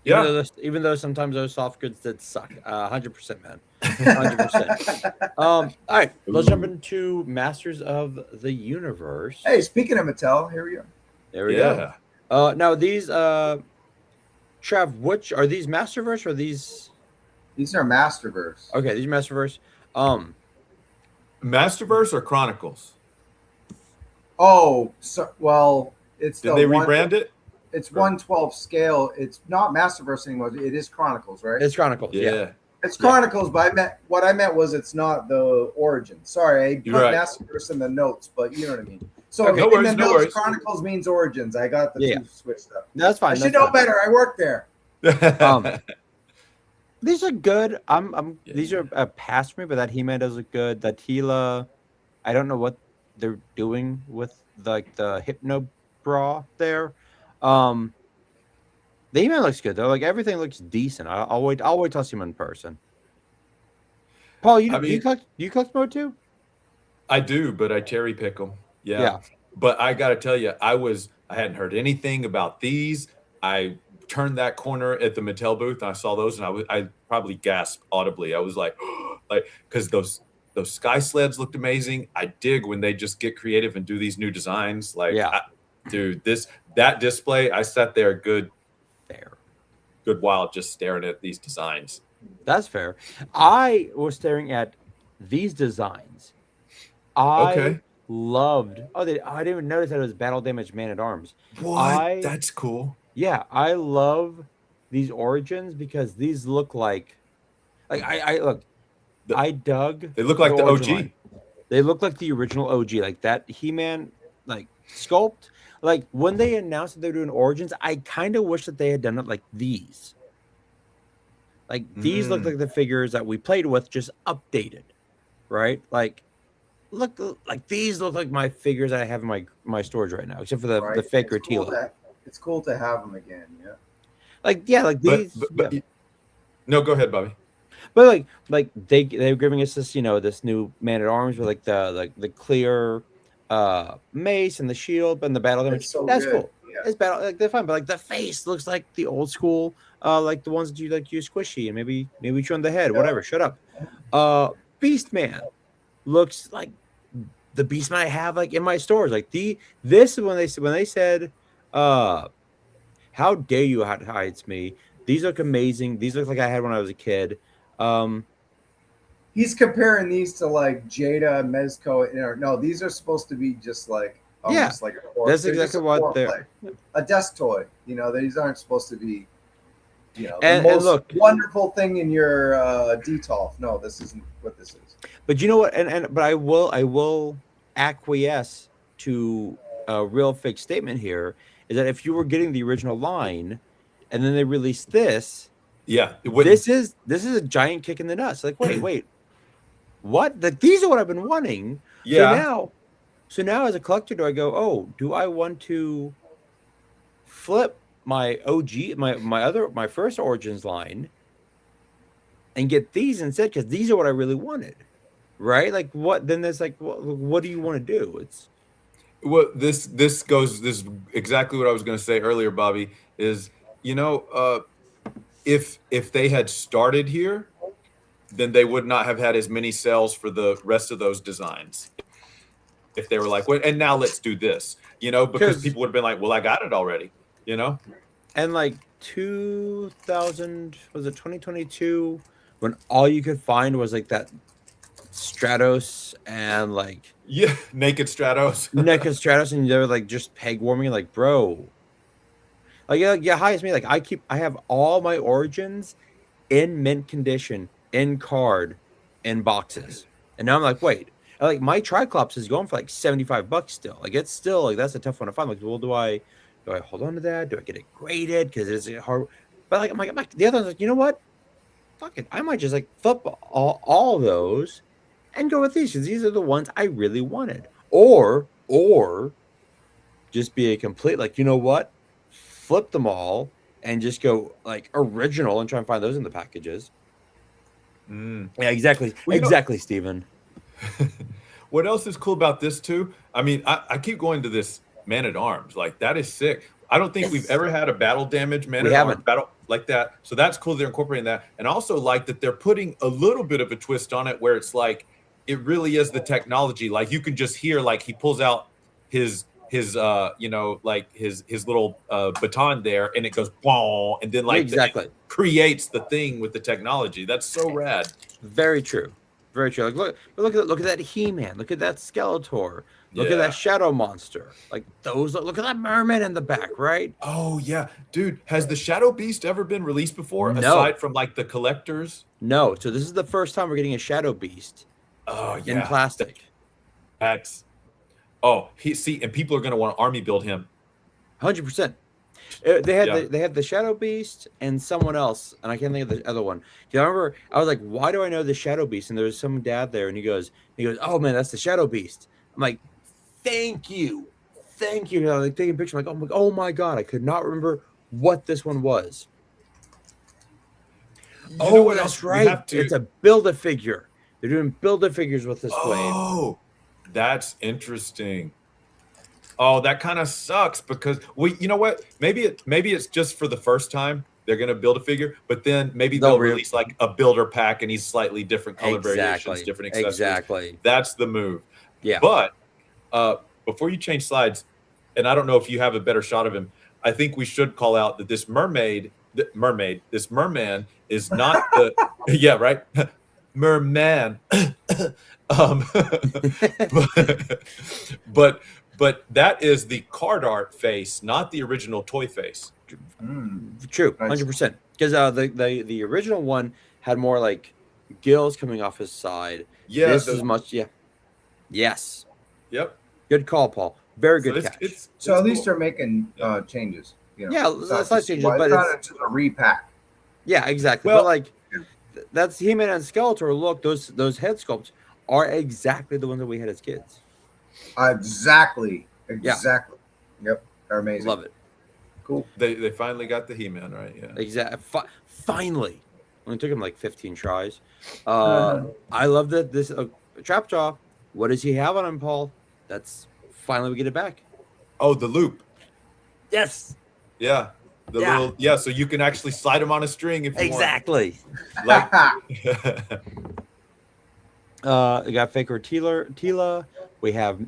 Yeah. Even though sometimes those soft goods that suck. 100%, man. 100%. All right, let's jump into Masters of the Universe. Hey, speaking of Mattel, here we go. There we go. Now these Trav, which are these Masterverse or these? These are Masterverse. Okay, these Masterverse. Masterverse or Chronicles? Oh, so well, it's Did they rebrand it? It's 1/12 scale. It's not Masterverse anymore. It is Chronicles, right? It's Chronicles. Yeah. It's Chronicles, but what I meant was it's not the origin. Sorry, I put Masterverse in the notes, but you know what I mean. So Okay. in the notes, Chronicles means origins. I got the two switched up. That's fine. I should know better. I work there. These are good. These are a pass for me, but that He-Man does look good. That Tila, I don't know what they're doing with the Hypno bra there. The He-Man looks good though. Like everything looks decent. I'll wait till I see him in person. Paul, do you collect mode too? I do, but I cherry pick them. Yeah. But I got to tell you, I hadn't heard anything about these. I turned that corner at the Mattel booth and I saw those, and I probably gasped audibly. I was like, because those sky sleds looked amazing. I dig when they just get creative and do these new designs. Dude, that display, I sat there good while just staring at these designs. That's fair. I was staring at these designs. I loved. I didn't even notice that it was Battle Damage Man at Arms. What? That's cool. Yeah, I love these origins because these look like I dug. They look like the OG. Line. They look like the original OG, like that He-Man sculpt. Like when they announced that they're doing origins, I kind of wish that they had done it like these. Like these look like the figures that we played with, just updated, right? Like these look like my figures I have in my storage right now, except for the fake Tila. It's cool to have them again, yeah. These. But no, go ahead, Bobby. But they're giving us this, this new Man at Arms with the clear mace and the shield and the battle damage. So that's good. cool. Yeah. It's battle they're fine, but the face looks like the old school, like the ones that you use squishy and maybe chew on the head, whatever. Shut up. Beast Man looks like the Beast Man I have in my stores. This is when they said, how dare you hide me? These look amazing. These look like I had when I was a kid. He's comparing these to Jada, Mezco. No, these are supposed to be just almost like a core. That's exactly what they're a desk toy. These aren't supposed to be the and most wonderful thing in your DTOF. No, this isn't what this is. But you know what? But I will acquiesce to a real fake statement here is that if you were getting the original line and then they released this, this is a giant kick in the nuts. Wait, what? These are what I've been wanting. Yeah. So now as a collector, do I go, oh, do I want to flip my OG, my first Origins line and get these instead because these are what I really wanted, right? Like what? Then there's like, what do you want to do? It's Well, this is exactly what I was going to say earlier, Bobby. Is if they had started here, then they would not have had as many sales for the rest of those designs. If they were like, well, and now let's do this, because people would have been like, well, I got it already, And like 2000, was it 2022, when all you could find was like that Stratos and like Yeah, naked Stratos. naked Stratos, and they were like just peg warming, like, bro. Like, yeah, hi, it's me. Like, I have all my Origins in mint condition, in card, in boxes. And now I'm like, wait, like my Triclops is going for like $75 still. Like, it's still like that's a tough one to find. Like, well, do I hold on to that? Do I get it graded? Because it's hard. But like, I'm like, the other one's like, you know what? Fuck it. I might just like flip all those and go with these because these are the ones I really wanted. Or just be a complete, like, you know what? Flip them all and just go like original and try and find those in the packages. Yeah, exactly. Well, exactly, Steven. What else is cool about this too? I mean, I keep going to this Man at Arms. Like, that is sick. I don't think we've ever had a battle damage Man at Arms battle like that. So that's cool. They're incorporating that. And I also like that they're putting a little bit of a twist on it where it's like, it really is the technology. Like, you can just hear, like, he pulls out his like his little baton there, and it goes boom, and then like exactly creates the thing with the technology. That's so rad. Very true. Very true. Like, look at that He-Man. Look at that Skeletor. Look at that Shadow Monster. Like those. Look at that merman in the back, right? Oh yeah, dude. Has the Shadow Beast ever been released before? No. Aside from like the collectors? No. So this is the first time we're getting a Shadow Beast. Oh yeah. In plastic. That's. Oh, and people are going to want to army build him. 100%. They had the Shadow Beast and someone else, and I can't think of the other one. Do you remember? I was like, why do I know the Shadow Beast? And there was some dad there, and he goes, oh man, that's the Shadow Beast. I'm like, thank you. I was like taking a picture. I'm like, oh my god, I could not remember what this one was. That's right. It's a Build-A-Figure. They're doing Build-A-Figures with this wave. Oh, that's interesting. Oh, that kind of sucks because you know what? Maybe it's just for the first time they're going to build a figure, but then maybe they'll release like a builder pack and he's slightly different color variations, different accessories. Exactly. That's the move. Yeah. But before you change slides, and I don't know if you have a better shot of him, I think we should call out that this merman is not the yeah, right? Merman. But that is the card art face, not the original toy face. True, 100%. Because the original one had more like gills coming off his side. Yeah, this is much. Yeah. Yes. Yep. Good call, Paul. Very good catch. So at least they're making changes. Slight changes, but it's a repack. Yeah, exactly. Well, but like that's He-Man and Skeletor. Look, those head sculpts are exactly the ones that we had as kids. Exactly. Yeah. Yep. They're amazing. Love it. Cool. They finally got the He-Man right. Yeah. Exactly. Finally. Only took him like 15 tries. I love that this Trapjaw. What does he have on him, Paul? That's finally we get it back. Oh, the loop. Yes. Yeah. Little so you can actually slide him on a string if you want. Like we got Faker Tila. We have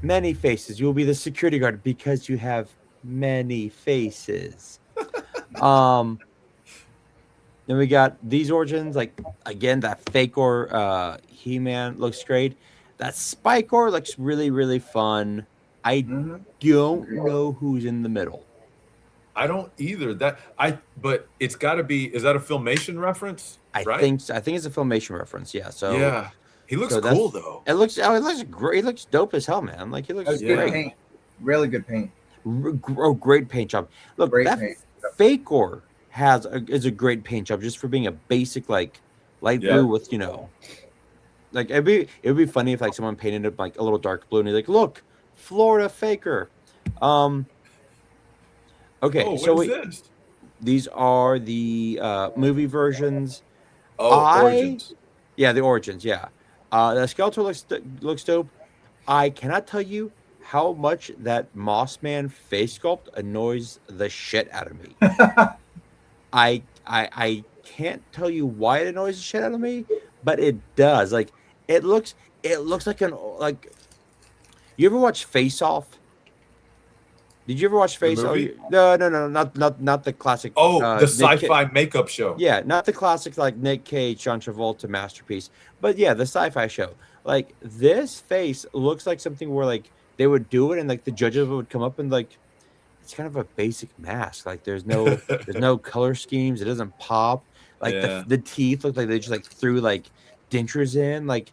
many faces. You will be the security guard because you have many faces. Then we got these Origins, like again, that Faker He-Man looks great. That Spikor looks really, really fun. I don't know who's in the middle. I don't either. But it's got to be. Is that a Filmation reference? I think so. I think it's a Filmation reference. Yeah. So yeah, he looks cool though. It looks great. He looks dope as hell, man. Like he looks great. Good paint. Really good paint. Great paint job. Look, that Fakor is a great paint job just for being a basic like light blue with like it'd be funny if like someone painted it like a little dark blue and he's like, look, Florida Faker. Okay, so these are the movie versions. Origins. Yeah, the Origins. Yeah, the Skeletor looks dope. I cannot tell you how much that Moss Man face sculpt annoys the shit out of me. I can't tell you why it annoys the shit out of me, but it does. Like it looks like like you ever watch Face Off? Did you ever watch The Face Off? movie? No, not the classic. Oh, the Nick sci-fi makeup show. Yeah, not the classic like Nick Cage, John Travolta masterpiece, but yeah, the sci-fi show. Like this face looks like something where like they would do it and like the judges would come up and like it's kind of a basic mask. Like there's no color schemes. It doesn't pop. Like Yeah. the teeth look like they just like threw like dentures in. Like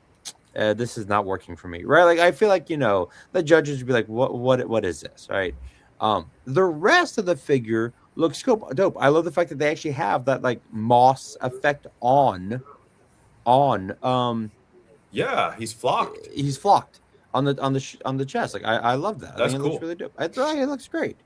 this is not working for me, right? Like I feel like the judges would be like, what is this, right? The rest of the figure looks dope. I love the fact that they actually have that like moss effect on Yeah, he's flocked. he's flocked on the chest. Like I love that. I That's think it cool. looks really dope. I thought it looks great.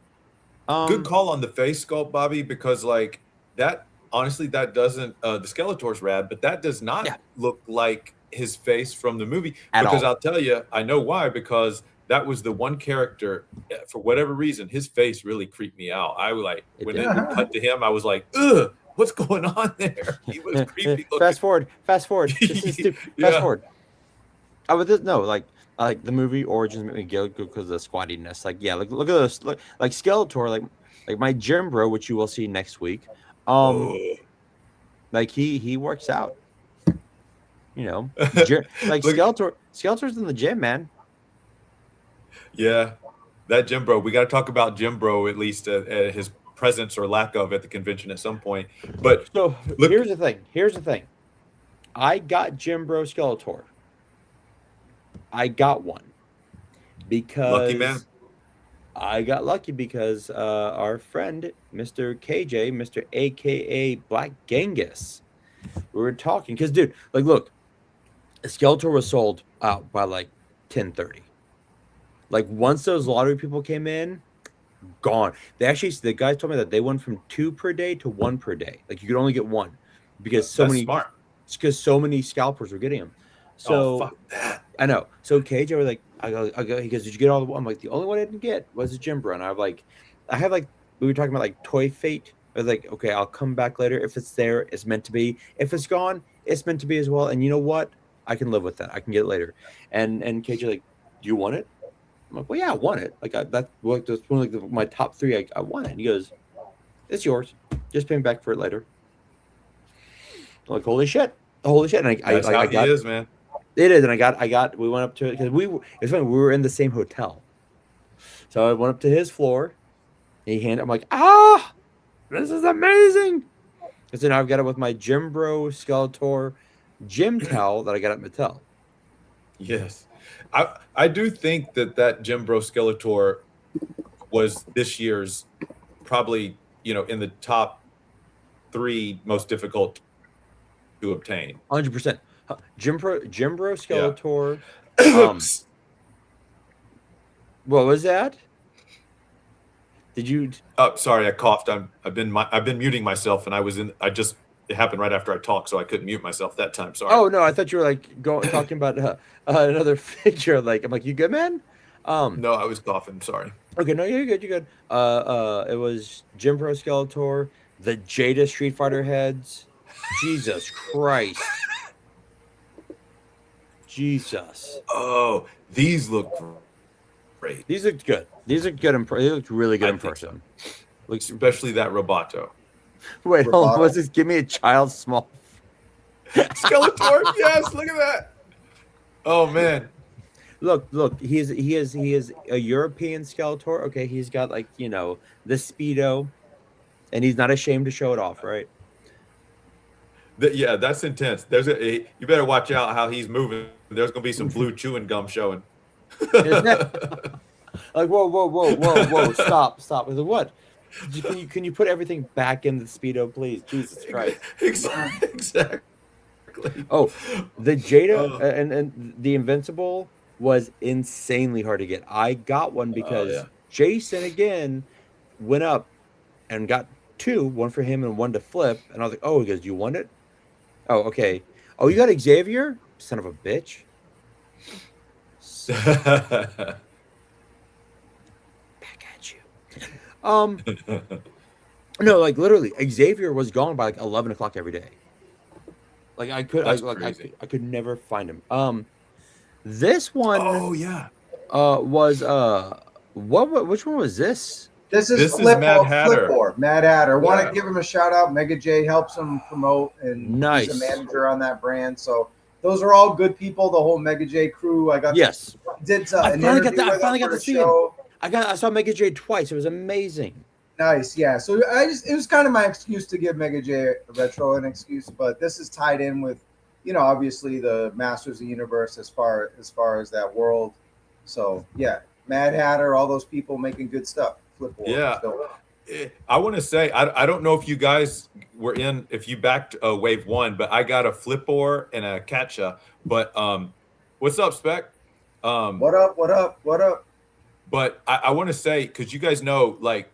Good call on the face sculpt, Bobby, because like that honestly that doesn't the Skeletor's rad, but that does not Yeah. look like his face from the movie. At because all. I'll tell you, I know why, because that was the one character for whatever reason, his face really creeped me out. I was like It when did. it would cut to him, I was like, ugh, what's going on there? He was creepy looking. Fast forward. This is stupid. Yeah. Fast forward. I would just no like the movie Origins made me go because of the squattiness. Like yeah, look at this. Look like Skeletor, like my gym bro, which you will see next week. Oh. Like he works out. Like Look- Skeletor's in the gym, man. Yeah, that Jim Bro. We got to talk about Jim Bro at least his presence or lack of at the convention at some point. But So Look- here's the thing. I got Jim Bro Skeletor. I got one because lucky man. I got lucky because our friend Mr. KJ, Mr. AKA Black Genghis, we were talking because dude, like look, Skeletor was sold out by like 10:30. Like once those lottery people came in, gone. The guys told me that they went from 2 per day to 1 per day. Like you could only get one because That's smart. so many scalpers were getting them. So Oh, fuck that. I know. So KJ was like, I go. He goes, did you get all the? I'm like, the only one I didn't get was the Jim Bro. And I have like we were talking about like Toy Fate. I was like, okay, I'll come back later. If it's there, it's meant to be. If it's gone, it's meant to be as well. And you know what? I can live with that. I can get it later. And KJ like, do you want it? I'm like, well, yeah, I want it. Like that's one of like my top 3. I want it. And he goes, it's yours. Just pay me back for it later. I'm like, holy shit. And That's how I he got is, man. it is, and we went up to it because it's funny, we were in the same hotel. So I went up to his floor, and I'm like, this is amazing. Because then I've got it with my Jim Bro Skeletor gym towel that I got at Mattel. Yes, I do think that Jim Bro Skeletor was this year's probably in the top 3 most difficult to obtain. 100%. Jim Bro Skeletor. What was that? Did you? Oh, sorry, I coughed. I've been muting myself, and it happened right after I talked, so I couldn't mute myself that time. Sorry. Oh no, I thought you were like talking about another figure. Like I'm like, you good, man? No, I was coughing. Sorry. Okay, no, you're good. You're good. It was Jim Bro Skeletor, the Jada Street Fighter heads. Jesus Christ. Jesus. Oh, these look great, These look good. They looked really good I in think person. especially that Roboto. Wait, hold on. Roboto. What's this? Give me a child small. Skeletor, yes, look at that. Oh man, Look. He is a European Skeletor. Okay, he's got like the speedo, and he's not ashamed to show it off, right? Yeah, that's intense. You better watch out how he's moving. There's gonna be some blue chewing gum showing. Like whoa! Stop! I was like, what? Can you put everything back in the speedo, please? Jesus Christ! Exactly. Oh, the Jada Oh. and the Invincible was insanely hard to get. I got one because yeah. Jason again went up and got 2, one for him and one to flip. And I was like, oh, he goes, do you want it? Oh, okay. Oh, you got Xavier? Son of a bitch. Back at you. No, like literally, Xavier was gone by like 11 o'clock every day. Like That's crazy. I could never find him. This one Oh yeah, was which one was this? This is this is Mad Hatter. Flipboard, Mad Hatter. Want Yeah. to give him a shout out. Mega J helps him promote, and Nice. he's a manager on that brand. So those are all good people. The whole Mega J crew. I got Yes. did I an finally got interview that. I with finally him got for to the see show. him. I saw Mega J twice. It was amazing. Nice, yeah. So it was kind of my excuse to give Mega J Retro an excuse, but this is tied in with, obviously the Masters of the Universe as far as that world. So yeah, Mad Hatter, all those people making good stuff. Flipboard. Yeah. So, I want to say I don't know if you guys were if you backed wave one, but I got a Flipboard and a Catcha. But what's up, Spec? what up? But I want to say, because you guys know, like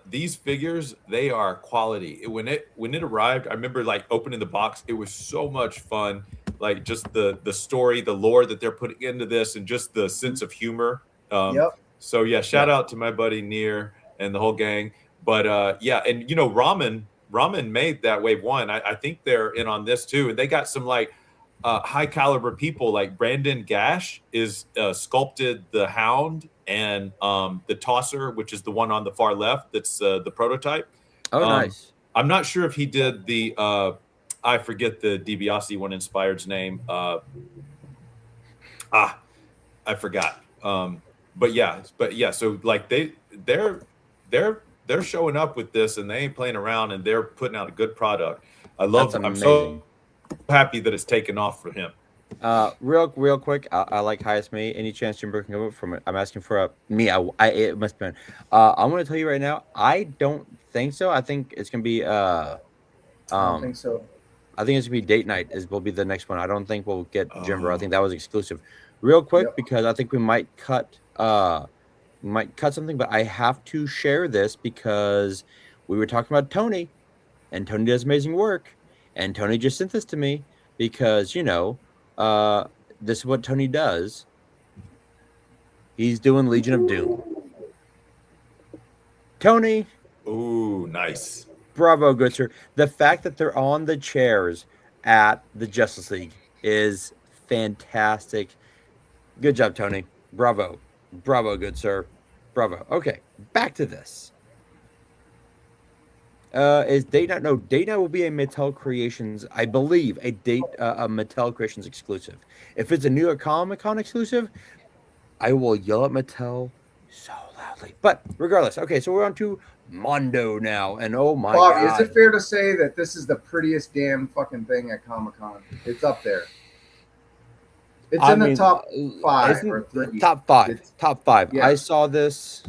these figures, they are quality. When it arrived, I remember like opening the box. It was so much fun. Like just the story, the lore that they're putting into this, and just the sense of humor. Yep. So yeah, shout out to my buddy Near and the whole gang. But yeah, and Ramen made that wave one. I think they're in on this too, and they got some like high caliber people. Like Brandon Gash is sculpted the Hound and the Tosser, which is the one on the far left. That's the prototype. Oh, nice. I'm not sure if he did the I forget the DiBiase one inspired's name. I forgot. But yeah. So like they're showing up with this, and they ain't playing around, and they're putting out a good product. That's I'm amazing. so happy that it's taken off for him. Real quick, I like highest me. Any chance Jim can come up from it? I'm asking for a me. It must have been. I'm going to tell you right now. I don't think so. I think it's going to be. I don't think so. I think it's going to be date night. Will be the next one. I don't think we'll get Jimbo. I think that was exclusive. Real quick, because I think we might cut. Something, but I have to share this because we were talking about Tony, and Tony does amazing work, and Tony just sent this to me because this is what Tony does. He's doing Legion of Doom. Tony. Ooh, nice. Bravo, good sir. The fact that they're on the chairs at the Justice League is fantastic. Good job, Tony. Bravo. Bravo, good sir. Bravo. Okay, back to this. Is Date Night? No, Date Night will be a Mattel Creations, I believe, a Mattel Creations exclusive. If it's a New York Comic Con exclusive, I will yell at Mattel so loudly. But regardless, okay, so we're on to Mondo now, and oh my Bobby, god. is it fair to say that this is the prettiest damn fucking thing at Comic-Con? It's up there. It's in the top 5 or 3. Top 5. Top 5. Yeah. I saw this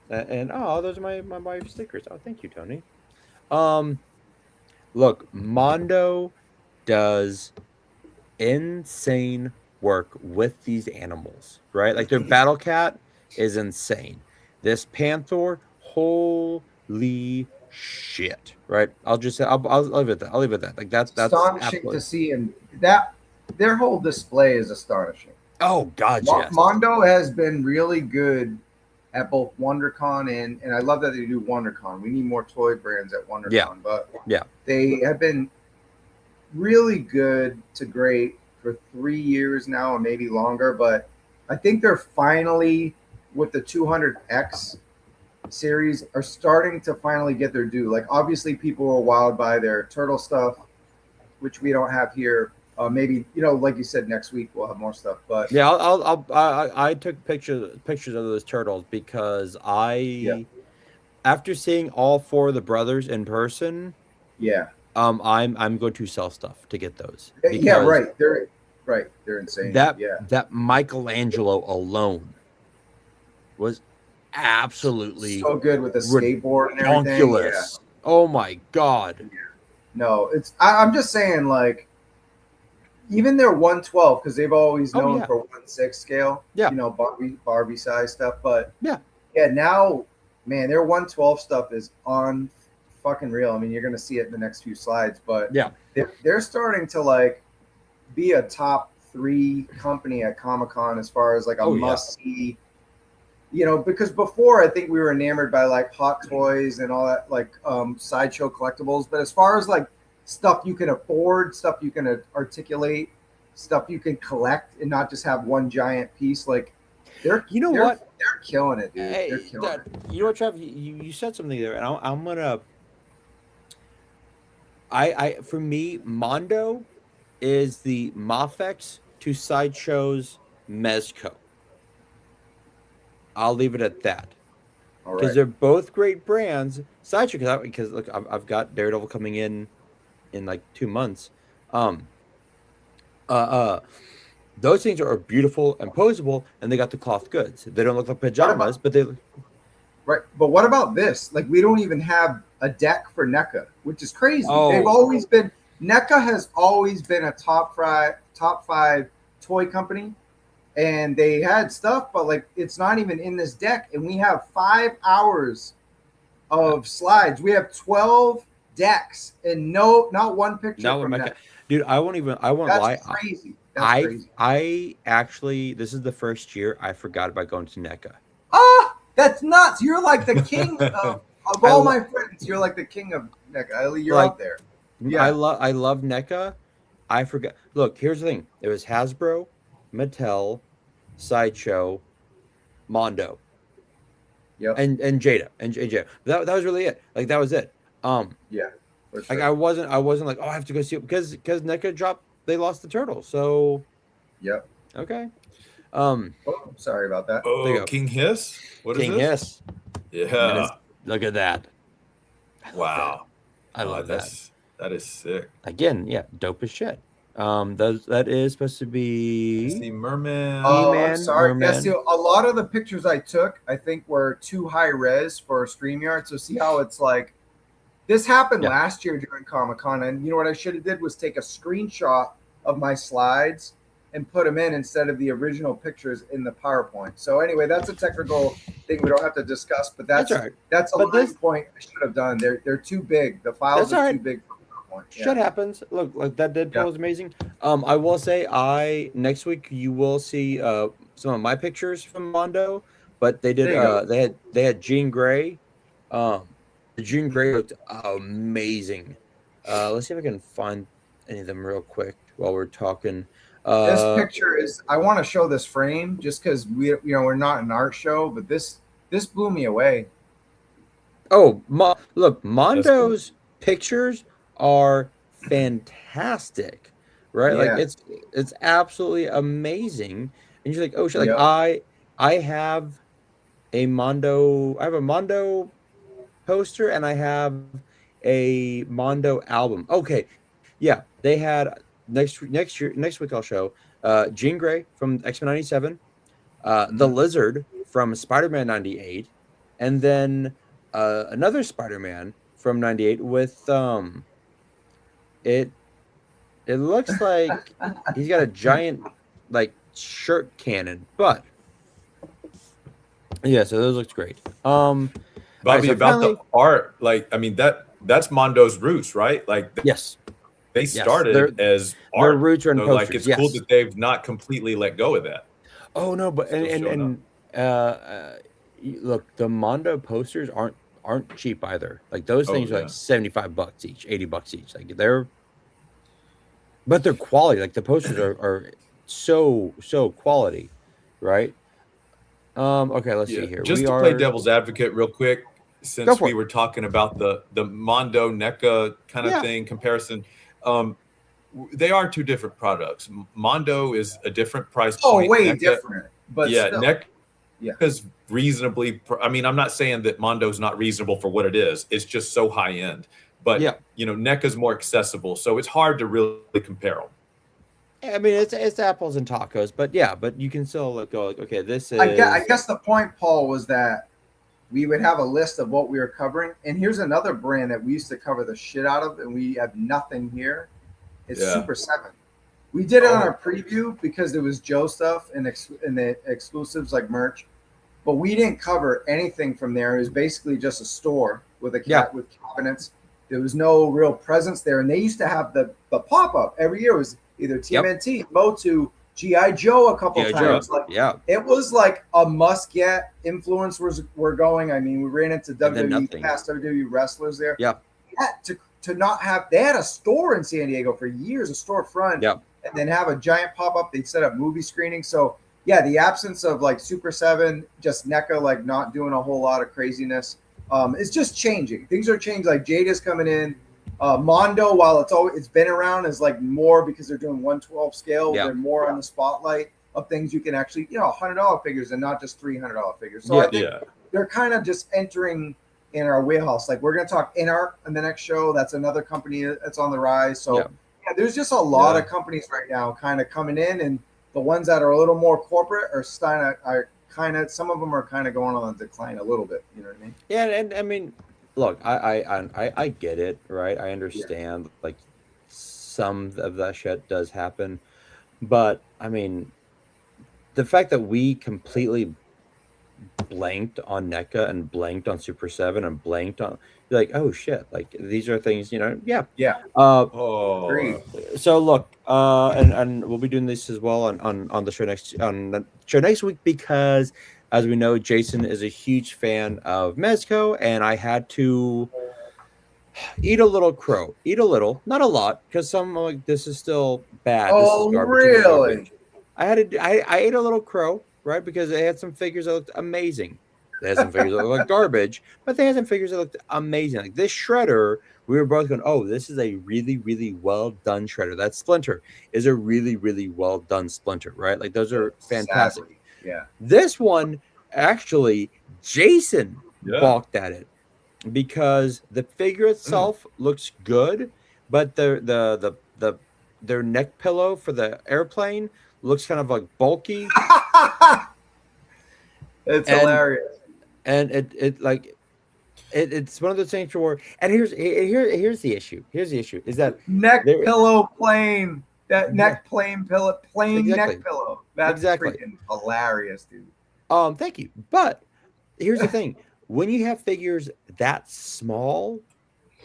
and those are my wife's stickers. Oh, thank you, Tony. Look, Mondo does insane work with these animals, right? Like their Battle Cat is insane. This Panther, holy shit, right? I'll just say I'll leave it at that. I'll leave it at that. Like that's astonishing absolutely to see, and that their whole display is astonishing. Oh god, yes. Mondo has been really good at both WonderCon and I love that they do WonderCon. We need more toy brands at WonderCon, Yeah. but Yeah. they have been really good to great for 3 years now, or maybe longer. But I think they're finally, with the 200X series, are starting to finally get their due. Like obviously, people were wowed by their turtle stuff, which we don't have here. Maybe like you said, next week we'll have more stuff. But yeah, I took pictures of those turtles because after seeing all 4 of the brothers in person, I'm going to sell stuff to get those. Yeah, right. They're insane. That Michelangelo alone was absolutely so good with the skateboard and everything. Yeah. Oh my god. No, I'm just saying, like, even their 112, because they've always known for 1/6 scale. Yeah. Barbie size stuff. But yeah, now, man, their 112 stuff is on fucking real. I mean, you're gonna see it in the next few slides, but Yeah. they're starting to like be a top 3 company at Comic-Con as far as like a must see. You know, because before I think we were enamored by like Hot Toys and all that, like sideshow collectibles. But as far as like stuff you can afford, stuff you can articulate, stuff you can collect, and not just have one giant piece, like they're killing it, dude. Hey, they're killing it. You know what, Trev? You said something there, and I'm gonna. For me, Mondo is the Mafex to Sideshow's Mezco. I'll leave it at that. Because they're both great brands. Sideshow, because look, I've got Daredevil coming in like 2 months. Those things are beautiful and posable, and they got the cloth goods. They don't look like pajamas, but they. Right, but what about this? Like, we don't even have a deck for NECA, which is crazy. Oh. They've always been NECA has always been a top 5 toy company. And they had stuff, but like it's not even in this deck. And we have 5 hours of slides. We have 12 decks and not one picture from that. Dude, I won't lie. Crazy. That's crazy. I actually, this is the first year I forgot about going to NECA. Ah, that's nuts. You're like the king of all my friends. You're like the king of NECA. You're like, out there. Yeah. I love NECA. I forgot. Look, here's the thing. It was Hasbro, Mattel, Sideshow, Mondo, and Jada and Jada. That was really it. Like that was it. Yeah. Sure. Like I wasn't like, oh, I have to go see it because NECA dropped. They lost the turtle. So. Yep. Okay. Sorry about that. Oh, King Hiss. What is this? King Hiss. Yeah. Look at that. Wow. I love that. That is sick. Again, yeah, dope as shit. That is supposed to be the Merman. Oh, I'm sorry. Yes, a lot of the pictures I took, I think, were too high res for StreamYard. So see how it's like. This happened last year during Comic-Con, and you know what I should have did was take a screenshot of my slides and put them in instead of the original pictures in the PowerPoint. So anyway, that's a technical thing we don't have to discuss, but that's a line point I should have done. They're too big. The files are too big for PowerPoint. Shit happens. Look, like that Deadpool was amazing. I will say, next week you will see some of my pictures from Mondo, but they did they had Jean Grey. The Jean Grey looked amazing. Let's see if I can find any of them real quick while we're talking. This picture is. I want to show this frame just because we're not an art show, but this blew me away. Oh, look, Mondo's pictures are fantastic, right? Yeah. Like it's absolutely amazing, and you're like, oh shit! Like I have a Mondo poster, and I have a Mondo album. Okay, yeah, they had next week I'll show Jean Grey from X-Men 97, the Lizard from Spider-Man 98, and then another Spider-Man from 98 with it looks like he's got a giant like shirt cannon, but yeah, so those looks great. Bobby, so about the art, like I mean that's Mondo's roots, right? Like yes, they started as art. Their roots are in posters. Like it's cool that they've not completely let go of that. Oh no, but look, the Mondo posters aren't cheap either. Like those things are like $75 each, $80 each. Like but they're quality. Like the posters are so quality, right? Okay, let's see here. Just to play devil's advocate real quick, since we were talking about the Mondo NECA kind of thing comparison, they are two different products. Mondo is a different price point. Oh, way different. But NECA is reasonably. I mean, I'm not saying that Mondo's not reasonable for what it is. It's just so high end. But NECA is more accessible, so it's hard to really compare them. I mean, it's apples and tacos, but you can still go like, okay, this is. I guess the point, Paul, was that we would have a list of what we were covering, and here's another brand that we used to cover the shit out of, and we have nothing here. It's Super 7. We did it on our preview because there was Joe stuff and the exclusives like merch, but we didn't cover anything from there. It was basically just a store with a Yeah. with cabinets. There was no real presence there, and they used to have the pop up every year. It was either TMNT, Motu, GI Joe a couple G.I. Joe. times. Like Yeah. it was like a must get. Influencers were going. I mean, we ran into And then WWE, nothing. past WWE wrestlers there. Yeah. To not have, they had a store in San Diego for years, a storefront, Yeah. and then have a giant pop up. They'd set up movie screenings. So yeah, the absence of like Super 7, just NECA like not doing a whole lot of craziness. It's just changing. Things are changing. Like Jada's coming in. Mondo, while it's been around, is like more because they're doing 1/12 scale. Yeah. They're more on the spotlight of things you can actually, $100 figures and not just $300 figures. So Yeah. I think they're kind of just entering in our wheelhouse. Like we're going to talk InArt in the next show. That's another company that's on the rise. So yeah, there's just a lot of companies right now kind of coming in, and the ones that are a little more corporate are some of them are kind of going on the decline a little bit. You know what I mean? Yeah, and I mean, look, I get it, right? I understand, like some of that shit does happen, but I mean, the fact that we completely blanked on NECA and blanked on Super 7 and blanked on, like, oh shit, like these are things, yeah. Oh, So look, and we'll be doing this as well on the show next week, because as we know, Jason is a huge fan of Mezco, and I had to eat a little crow, not a lot, because some like this is still bad. This is garbage. Really? I ate a little crow, right? Because they had some figures that looked amazing. They had some figures that looked like garbage, but they had some figures that looked amazing. Like this shredder, we were both going, oh, this is a really, really well done shredder. That Splinter is a really, really well done Splinter, right? Like those are fantastic. Sadly, yeah. This one, actually, Jason balked at it because the figure itself looks good, but their neck pillow for the airplane looks kind of like bulky. It's hilarious. And it's one of those things where, and here's the issue. Here's the issue is that neck pillow plane, that neck plane pillow, neck pillow. That's freaking hilarious, dude. Thank you. But here's the thing: when you have figures that small,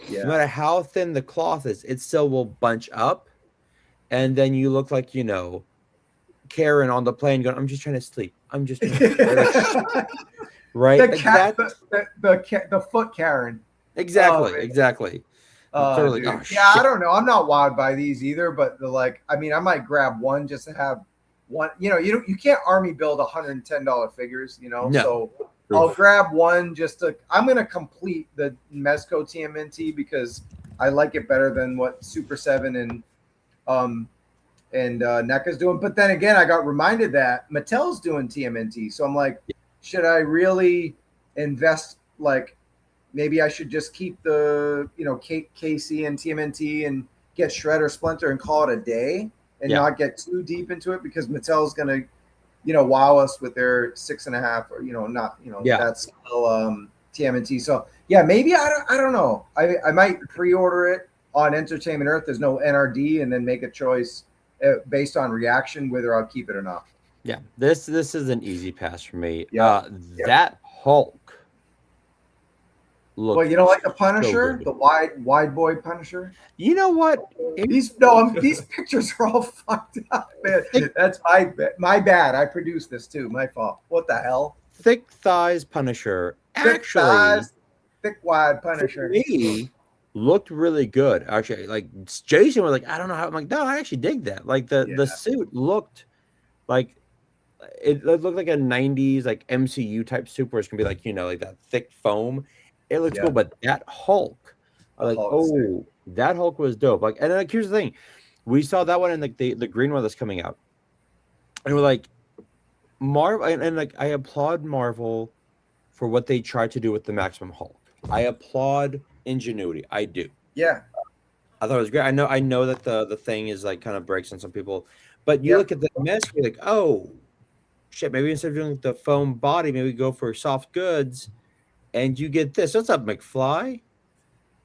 no matter how thin the cloth is, it still will bunch up, and then you look like Karen on the plane going, "I'm just trying to sleep. I'm just trying to right." The foot Karen. Exactly. Totally. I don't know. I'm not wowed by these either, but I might grab one just to have one. You can't army build $110 figures. No. So I'll grab one just to. I'm gonna complete the Mezco TMNT because I like it better than what Super 7 and NECA's doing. But then again, I got reminded that Mattel's doing TMNT. So I'm like, should I really invest? Like, maybe I should just keep the, KC and TMNT and get Shredder Splinter and call it a day and not get too deep into it, because Mattel's going to, wow us with their 6.5 or, that's still TMNT. So yeah, maybe I don't know. I might pre-order it on Entertainment Earth. There's no NRD, and then make a choice based on reaction whether I'll keep it or not. Yeah, this is an easy pass for me. That Hulk. Look, well, you don't like the Punisher, the wide boy Punisher? You know what? These pictures are all fucked up, man. That's my bad. I produced this too. My fault. What the hell? Thick thighs Punisher. Thick wide Punisher. For me, looked really good. Actually, like Jason was like, I don't know how. I'm like, no, I actually dig that. Like the suit looked like it looked like a 90s like MCU type suit where it's gonna be like like that thick foam. It looks cool, but that Hulk, that Hulk was dope. Like, and like here's the thing, we saw that one in like the green one that's coming out, and we're like, Marvel, and like I applaud Marvel for what they tried to do with the Maximum Hulk. I applaud ingenuity. I do. Yeah, I thought it was great. I know that the thing is like kind of breaks on some people, but you look at the mess, you're like, oh shit, maybe instead of doing the foam body, maybe go for soft goods. And you get this. What's up, McFly?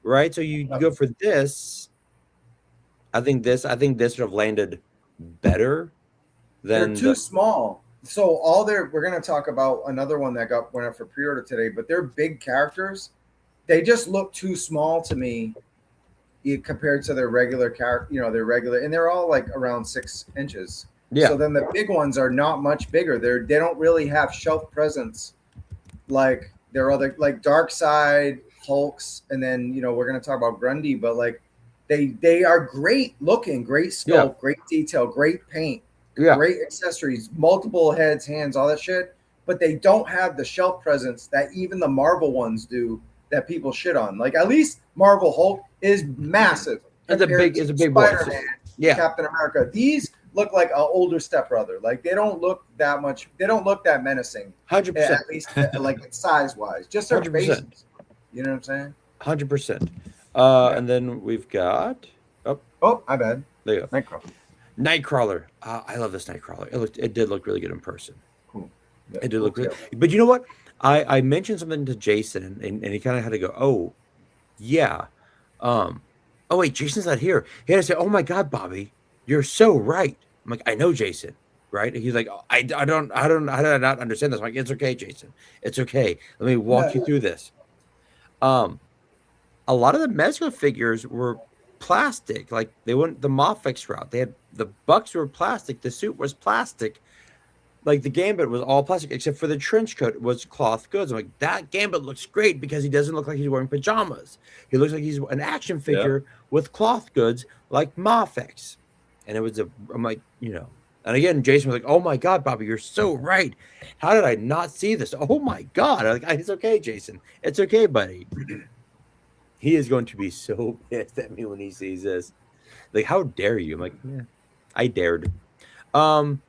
Right? So you go for this. I think this would have landed better than they're too small. So we're gonna talk about another one that went up for pre-order today, but they're big characters. They just look too small to me compared to their regular character. Their regular, and they're all like around 6 inches. Yeah. So then the big ones are not much bigger. They don't really have shelf presence like their other, like Dark Side, Hulks, and then we're gonna talk about Grundy, but like they are great looking, great sculpt, great detail, great paint, great accessories, multiple heads, hands, all that shit. But they don't have the shelf presence that even the Marvel ones do that people shit on. Like at least Marvel Hulk is massive. It's a big Spider-Man, yeah. Captain America. These look like an older stepbrother. Like they don't look that much. They don't look that menacing. 100%. At least like size wise, just their 100%. faces. You know what I'm saying? 100%. And then we've got My bad. There you go. Nightcrawler. I love this Nightcrawler. It did look really good in person. Cool. Yeah, it did look good. But you know what? I mentioned something to Jason, and he kind of had to go, oh, yeah. Oh, wait, Jason's not here. He had to say, oh, my God, Bobby, you're so right. I'm like, I know, Jason, right? And he's like, I don't not understand this. I'm like, it's okay, Jason. It's okay. Let me walk you through this. A lot of the Mezco figures were plastic. Like they went the Mofex route. They had the Bucks were plastic. The suit was plastic. Like the Gambit was all plastic, except for the trench coat was cloth goods. I'm like, that Gambit looks great because he doesn't look like he's wearing pajamas. He looks like he's an action figure with cloth goods like Mofex. And it was I'm like, and again, Jason was like, oh my God, Bobby, you're so right. How did I not see this? Oh my God. I'm like, it's okay, Jason. It's okay, buddy. He is going to be so pissed at me when he sees this. Like, how dare you? I'm like, yeah, I dared. That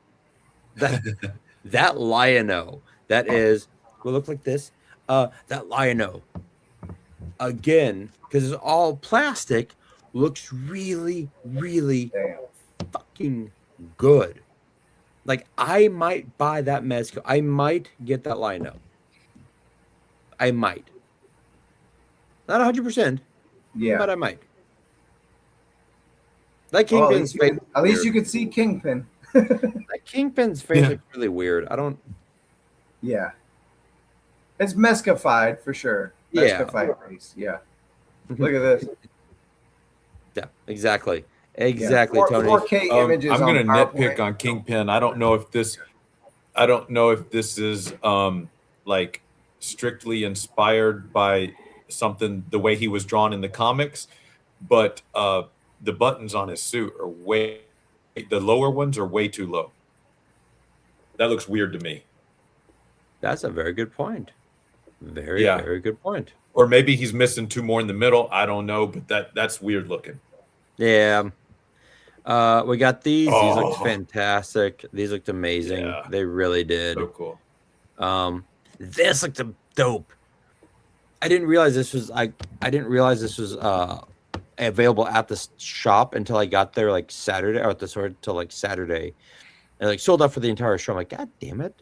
Lion-O, that will look like this. That Lion-O, again, because it's all plastic, looks really, really fucking good. Like, I might buy that Mezco. I might get that Lion-O. I might. Not 100%. Yeah. But I might. That Kingpin's face. At least you could see Kingpin. That Kingpin's face looks really weird. I don't. Yeah. It's Mezca-fied for sure. Mezca-fied face. Yeah. Look at this. Yeah, exactly. Exactly, Tony. 4K images. I'm going to nitpick on Kingpin. I don't know if this is like strictly inspired by something the way he was drawn in the comics, but the buttons on his suit are the lower ones are way too low. That looks weird to me. That's a very good point. Very good point. Or maybe he's missing two more in the middle. I don't know, but that's weird looking. Yeah. We got these. These looked fantastic. These looked amazing. Yeah. They really did. So cool. This looked dope. I didn't realize this was available at the shop until I got there like Saturday, or at the store till like Saturday, and like sold out for the entire show. I'm like, God damn it!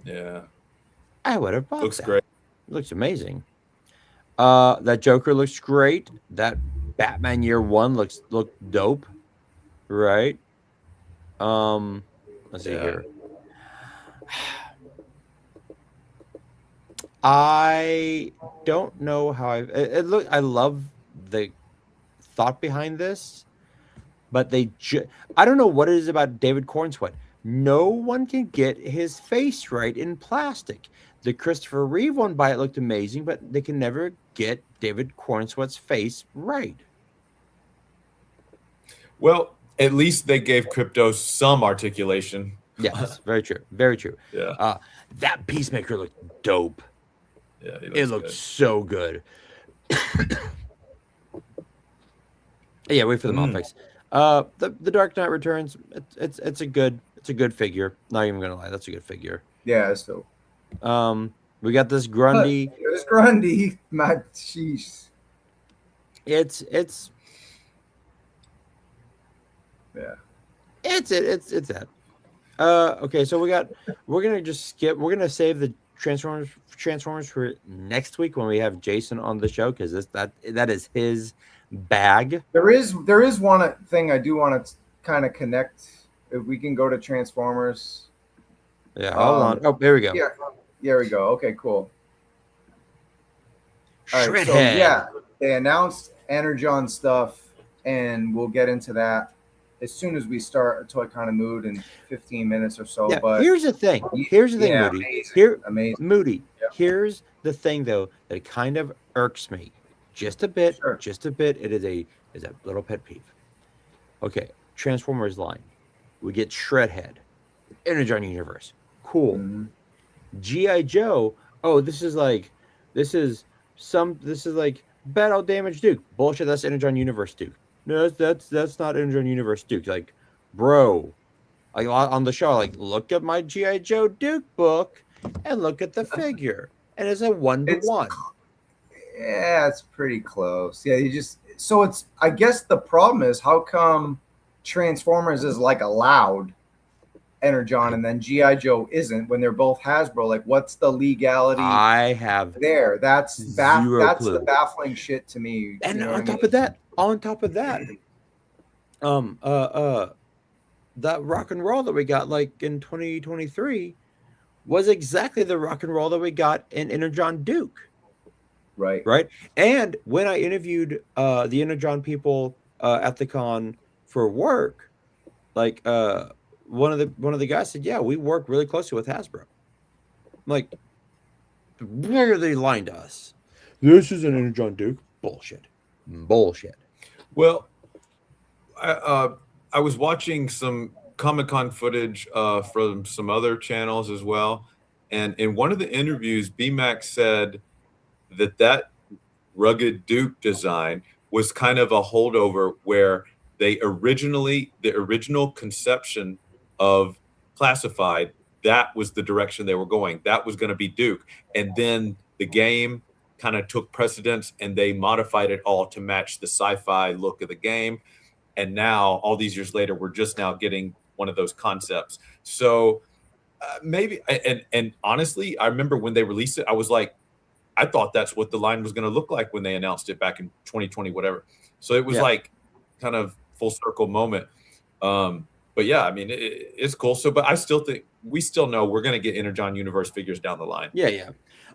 Yeah, I would have bought looks that. Great. It looks amazing. That Joker looks great. That Batman Year One looked dope, right? Let's see here. I don't know how I love the thought behind this, but I don't know what it is about David Cornsweet. No one can get his face right in plastic. The Christopher Reeve one by it looked amazing, but they can never get David Cornsweet's face right. Well, at least they gave Crypto some articulation. Yes, very true. Very true. Yeah. That Peacemaker looked dope. Yeah, it looked so good. Yeah, wait for the Mofex. The Dark Knight Returns. It's a good figure. Not even gonna lie, that's a good figure. Yeah, it's dope. We got this Grundy. There's Grundy. My jeez. It's yeah. It's that. Okay, so we're gonna just skip. We're gonna save the Transformers for next week when we have Jason on the show, because that is his bag. There is one thing I do want to kind of connect. If we can go to Transformers, Yeah, hold on. Oh, there we go. Yeah, there we go. Okay, cool. All right, so Shredhead. yeah, they announced Energon stuff, and we'll get into that as soon as we start a Toy Kind of Mood in 15 minutes or so. Yeah, But here's the thing. Here's the thing, yeah, Moody. amazing, amazing. Moody. Yeah. Here's the thing, though, that kind of irks me just a bit. Sure. Just a bit. It is a little pet peeve. Okay, Transformers line. We get Shredhead, Energon Universe. Cool. Mhm. GI Joe. Oh, this is like Battle Damage Duke. Bullshit. That's Energon Universe Duke. No, that's not Energon Universe Duke. Like, bro. Like on the show, like look at my GI Joe Duke book and look at the figure, and it's a 1-to-1. Yeah, it's pretty close. Yeah, it's. I guess the problem is how come Transformers is like allowed Energon and then GI Joe isn't when they're both Hasbro. Like, what's the legality? I have there. That's zero clue. The baffling shit to me. And you know on top of that, that rock and roll that we got like in 2023 was exactly the rock and roll that we got in Energon Duke. Right. And when I interviewed the Energon people at the con for work, like one of the guys said, yeah, we work really closely with Hasbro. I'm like, where are they lying to us? This is an Energon Duke. Bullshit. Well, I was watching some Comic-Con footage from some other channels as well. And in one of the interviews, BMAX said that rugged Duke design was kind of a holdover where the original conception of Classified, that was the direction they were going. That was going to be Duke. And then the game kind of took precedence and they modified it all to match the sci-fi look of the game. And now, all these years later, we're just now getting one of those concepts. So maybe, and honestly, I remember when they released it, I was like, I thought that's what the line was going to look like when they announced it back in 2020, whatever. So it was like kind of full circle moment. But yeah, I mean, it's cool. So, but I still think we still know we're going to get Energon Universe figures down the line. Yeah.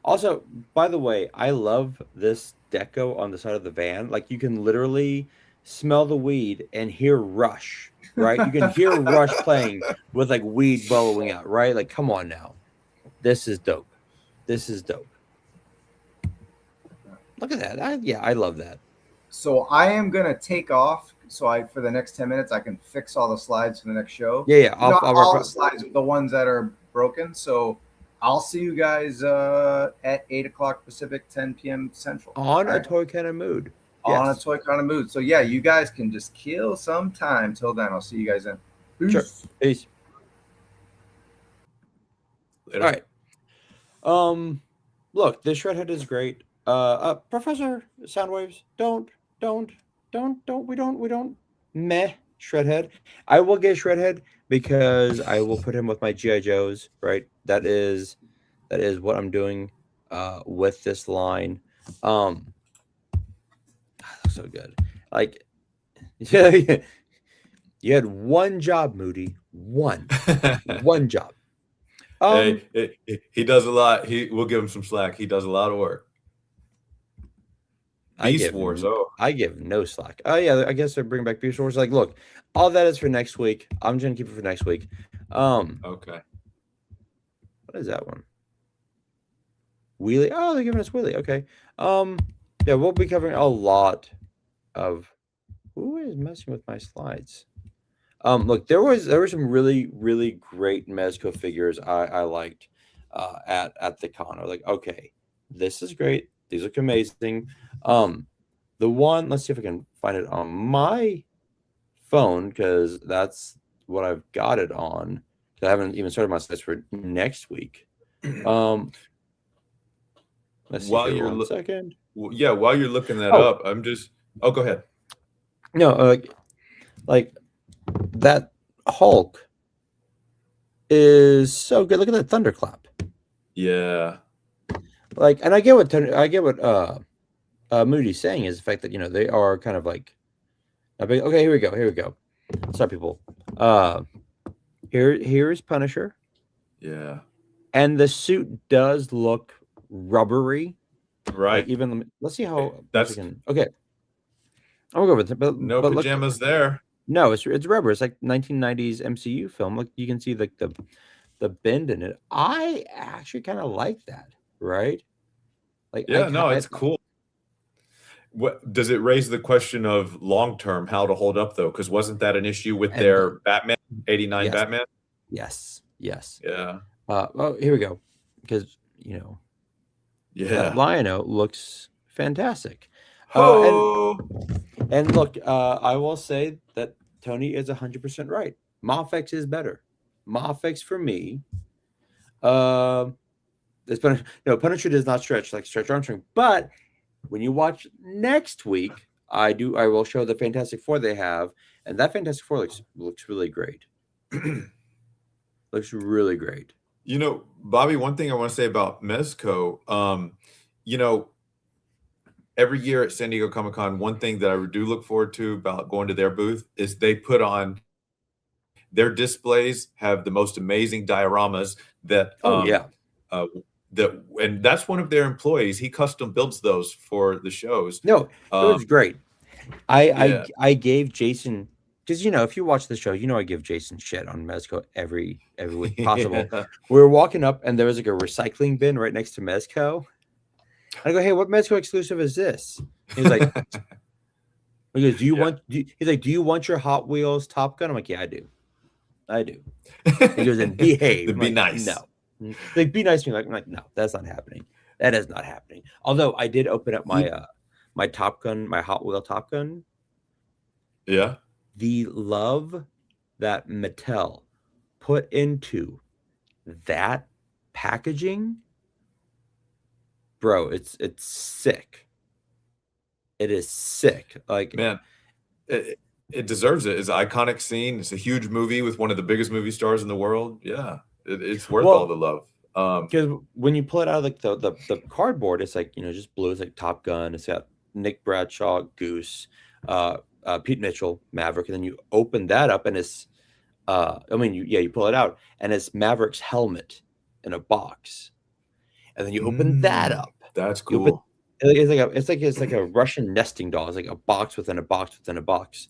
Also, by the way, I love this deco on the side of the van. Like, you can literally smell the weed and hear Rush, right? You can hear Rush playing with like weed bellowing out, right? Like, come on now. This is dope. Look at that. I love that. So I am going to take off. So for the next 10 minutes, I can fix all the slides for the next show. Yeah. Not all the slides, the ones that are broken. So I'll see you guys at 8 o'clock Pacific, 10 p.m. Central. On a Toy Kind of Mood. On a Toy Kind of Mood. So yeah, you guys can just kill some time. Till then, I'll see you guys then. Peace. Sure. Peace. Later. All right. Look, this Shredhead is great. Professor Soundwaves, don't we don't meh Shredhead. I will get Shredhead because I will put him with my GI Joes, right? That is what I'm doing with this line. That looks so good. Like, yeah, you had one job, Moody. One job. Hey, he does a lot. We'll give him some slack. He does a lot of work. Beast Wars. I give no slack. Oh yeah, I guess they're bringing back Beast Wars. Like, look, all that is for next week. I'm just gonna keep it for next week. Okay. What is that one? Wheelie. Oh, they're giving us Wheelie. Okay. Yeah, we'll be covering a lot of. Who is messing with my slides? Look, there were some really, really great Mezco figures I liked at the con. I was like, okay, this is great. These look amazing. The one, let's see if I can find it on my phone because that's what I've got it on. I haven't even started my slides for next week. Let's see. While you're one second. Yeah, while you're looking that up, I'm just. Oh, go ahead. No, like that Hulk is so good. Look at that thunderclap. Yeah. Like, and I get what Moody's saying is the fact that they are kind of like a big. Okay, here we go. Sorry, people. Here's Punisher. Yeah. And the suit does look rubbery. Right. Like even let's see how much That's I can. Okay, I'm gonna go with it. no But look, pajamas there. no, it's rubber. It's like 1990s MCU film. Look, you can see like the bend in it. I actually kind of like that, right? Like Yeah, no, it's cool. What does it raise the question of long term how to hold up though? Because wasn't that an issue with and their Batman 89 yes, Batman? yes. Yeah. Oh, here we go. Because that Yeah. Lion-O looks fantastic. Ho! And look, I will say that Tony is 100% right. Mafex is better. Mafex for me. It's Punisher does not stretch like Stretch Armstrong, but when you watch next week, I will show the Fantastic Four they have, and that Fantastic Four looks really great. Looks really great. Bobby, one thing I want to say about Mezco, every year at San Diego Comic-Con, one thing that I do look forward to about going to their booth is they put on their displays have the most amazing dioramas that and that's one of their employees. He custom builds those for the shows. No, it was great. Yeah. I gave Jason, because if you watch the show, I give Jason shit on Mezco every week possible. Yeah. We were walking up and there was like a recycling bin right next to Mezco. I go, hey, what Mezco exclusive is this? He's like, he goes, he's like, do you want your Hot Wheels Top Gun? I'm like, yeah, I do. He goes, and behave. Be nice. No. Like, be nice to me. I'm like, no, that's not happening. That is not happening. Although I did open up my my Top Gun, my Hot Wheel Top Gun. Yeah. The love that Mattel put into that packaging, bro, it's sick. It is sick. Like, man, it deserves it. It's an iconic scene. It's a huge movie with one of the biggest movie stars in the world. Yeah, it's worth all the love. Because when you pull it out of like the cardboard, it's like just blue. It's like Top Gun. It's got Nick Bradshaw, Goose, Pete Mitchell, Maverick, and then you open that up and it's you pull it out and it's Maverick's helmet in a box, and then you open that up. That's cool. It's like a Russian nesting doll. It's like a box within a box within a box.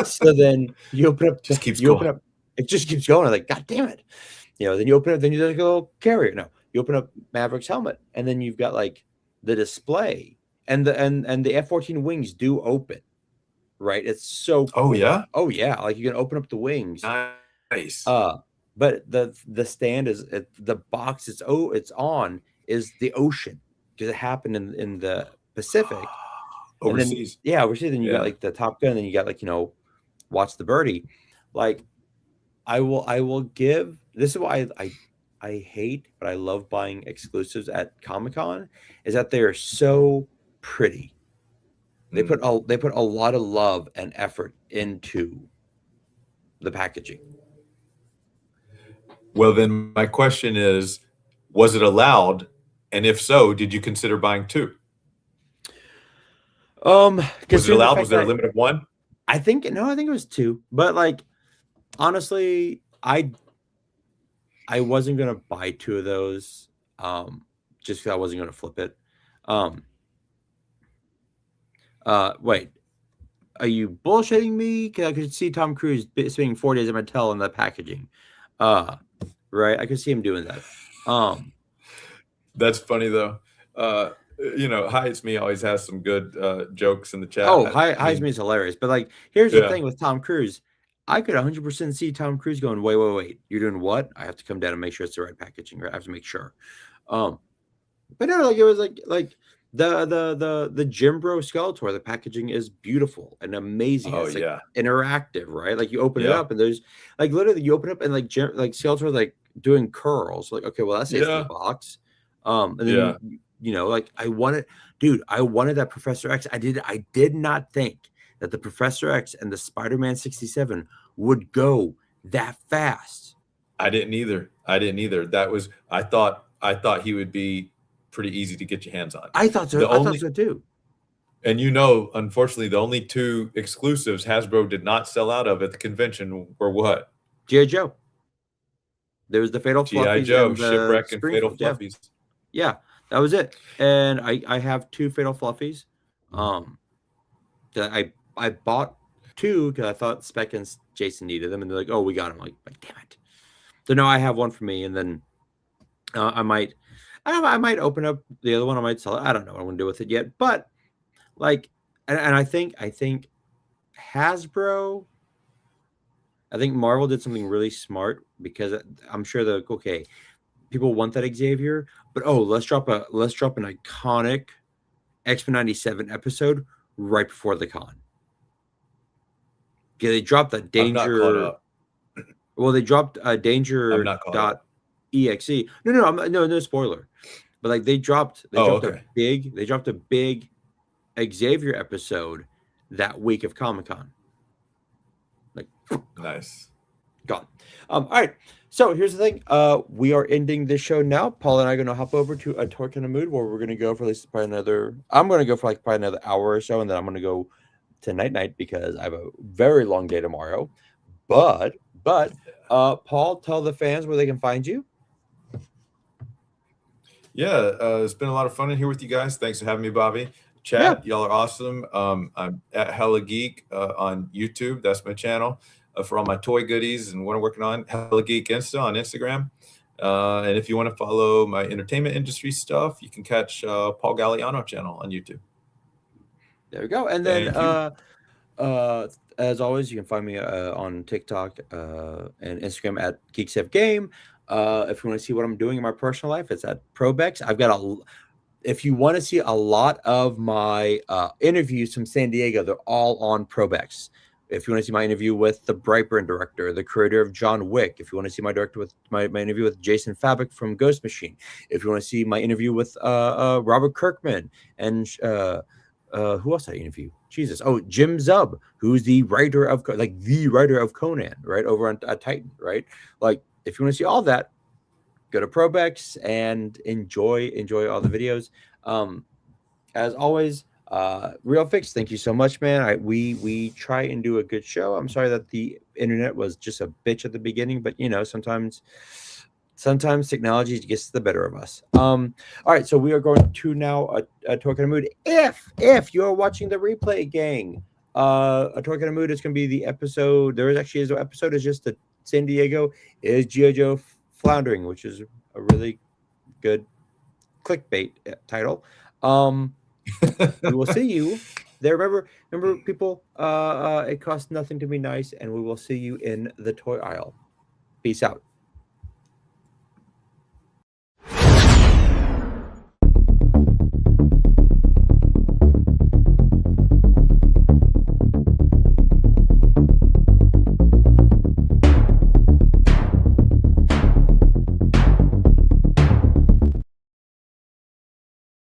So then you open up, it just keeps going. I'm like, God damn it. Then you open it, then you just go carrier. No, you open up Maverick's helmet, and then you've got like the display and the F-14 wings do open, right? It's so cool. Oh yeah. Oh yeah. Like you can open up the wings. Nice. But the stand is the box it's on is the ocean because it happened in the Pacific. Overseas. Overseas. Then you got like the Top Gun, and then you got like Watch the Birdie. Like I will give. This is why I hate, but I love buying exclusives at Comic-Con. Is that they're so pretty. They put a lot of love and effort into the packaging. Well, then my question is, was it allowed? And if so, did you consider buying two? Was it allowed? Was there a limit of one? I think it was two. But like, honestly, I wasn't gonna buy two of those, just because I wasn't gonna flip it. Wait, are you bullshitting me? Because I could see Tom Cruise spending 4 days at Mattel in the packaging. Right, I could see him doing that. That's funny though. Hides Me always has some good jokes in the chat. Oh, Hides Me is hilarious. But like, here's the thing with Tom Cruise. I could 100% see Tom Cruise going, wait. You're doing what? I have to come down and make sure it's the right packaging. Right? I have to make sure. But no, like it was like the Jim Bro Skeletor. The packaging is beautiful and amazing. Oh, it's like interactive, right? Like you open it up and there's like literally you open it up and like Skeletor like doing curls. Like, okay, well that's the box. And then like I wanted that Professor X. I did not think that the Professor X and the Spider-Man 67 would go that fast. I didn't either. I thought he would be pretty easy to get your hands on. I thought so. I thought so too. And unfortunately, the only two exclusives Hasbro did not sell out of at the convention were what? G.I. Joe. There was the Fatal G.I. Fluffies Joe, and the Shipwreck, and Fatal Springfield. Yeah. Fluffies. Yeah, that was it. And I have 2 Fatal Fluffies. That I bought 2 because I thought Spec and Jason needed them, and they're like, "Oh, we got them." Like damn it. So now I have one for me, and then I might open up the other one. I might sell it. I don't know what I'm gonna do with it yet, but like, and I think Hasbro. I think Marvel did something really smart because I'm sure people want that Xavier, but let's drop an iconic X-Men 97 episode right before the con. Yeah, they dropped a Danger. I'm not caught up. Well, they dropped a Danger I'm not caught up. .exe. No spoiler. But like they dropped Okay. a big Xavier episode that week of Comic-Con. Like Nice. gone. All right. So here's the thing. We are ending this show now. Paul and I are going to hop over to a Torque in a Mood where we're going to go for at least probably another. I'm going to go for like probably another hour or so, and then I'm going to go to night because I have a very long day tomorrow. But Paul, tell the fans where they can find you. Yeah, it's been a lot of fun in here with you guys. Thanks for having me, Bobby. Chat, y'all are awesome. I'm at Hella Geek on YouTube. That's my channel for all my toy goodies and what I'm working on. Hella Geek Insta on Instagram. And if you want to follow my entertainment industry stuff, you can catch Paul Galliano channel on YouTube. There we go. And then as always, you can find me on TikTok and Instagram at GeekSaveGame. If you want to see what I'm doing in my personal life, it's at Probex. I've got if you want to see a lot of my interviews from San Diego, they're all on Probex. If you want to see my interview with the Brightburn director, the creator of John Wick, if you want to see my interview with Jason Fabok from Ghost Machine, if you want to see my interview with Robert Kirkman and who else did I interview? Jesus. Oh, Jim Zub, who's the writer of Conan, right? Over on Titan, right? Like, if you want to see all that, go to Probex and enjoy all the videos. As always, Real Fix, thank you so much, man. We try and do a good show. I'm sorry that the internet was just a bitch at the beginning, but sometimes technology gets the better of us. All right, so we are going to now a Torque in a Mood. If you're watching the replay, gang, a Torque in a Mood is going to be the episode. There is actually no episode. It's just the San Diego is G.I. Joe Floundering, which is a really good clickbait title. We will see you there. Remember, people. It costs nothing to be nice, and we will see you in the toy aisle. Peace out.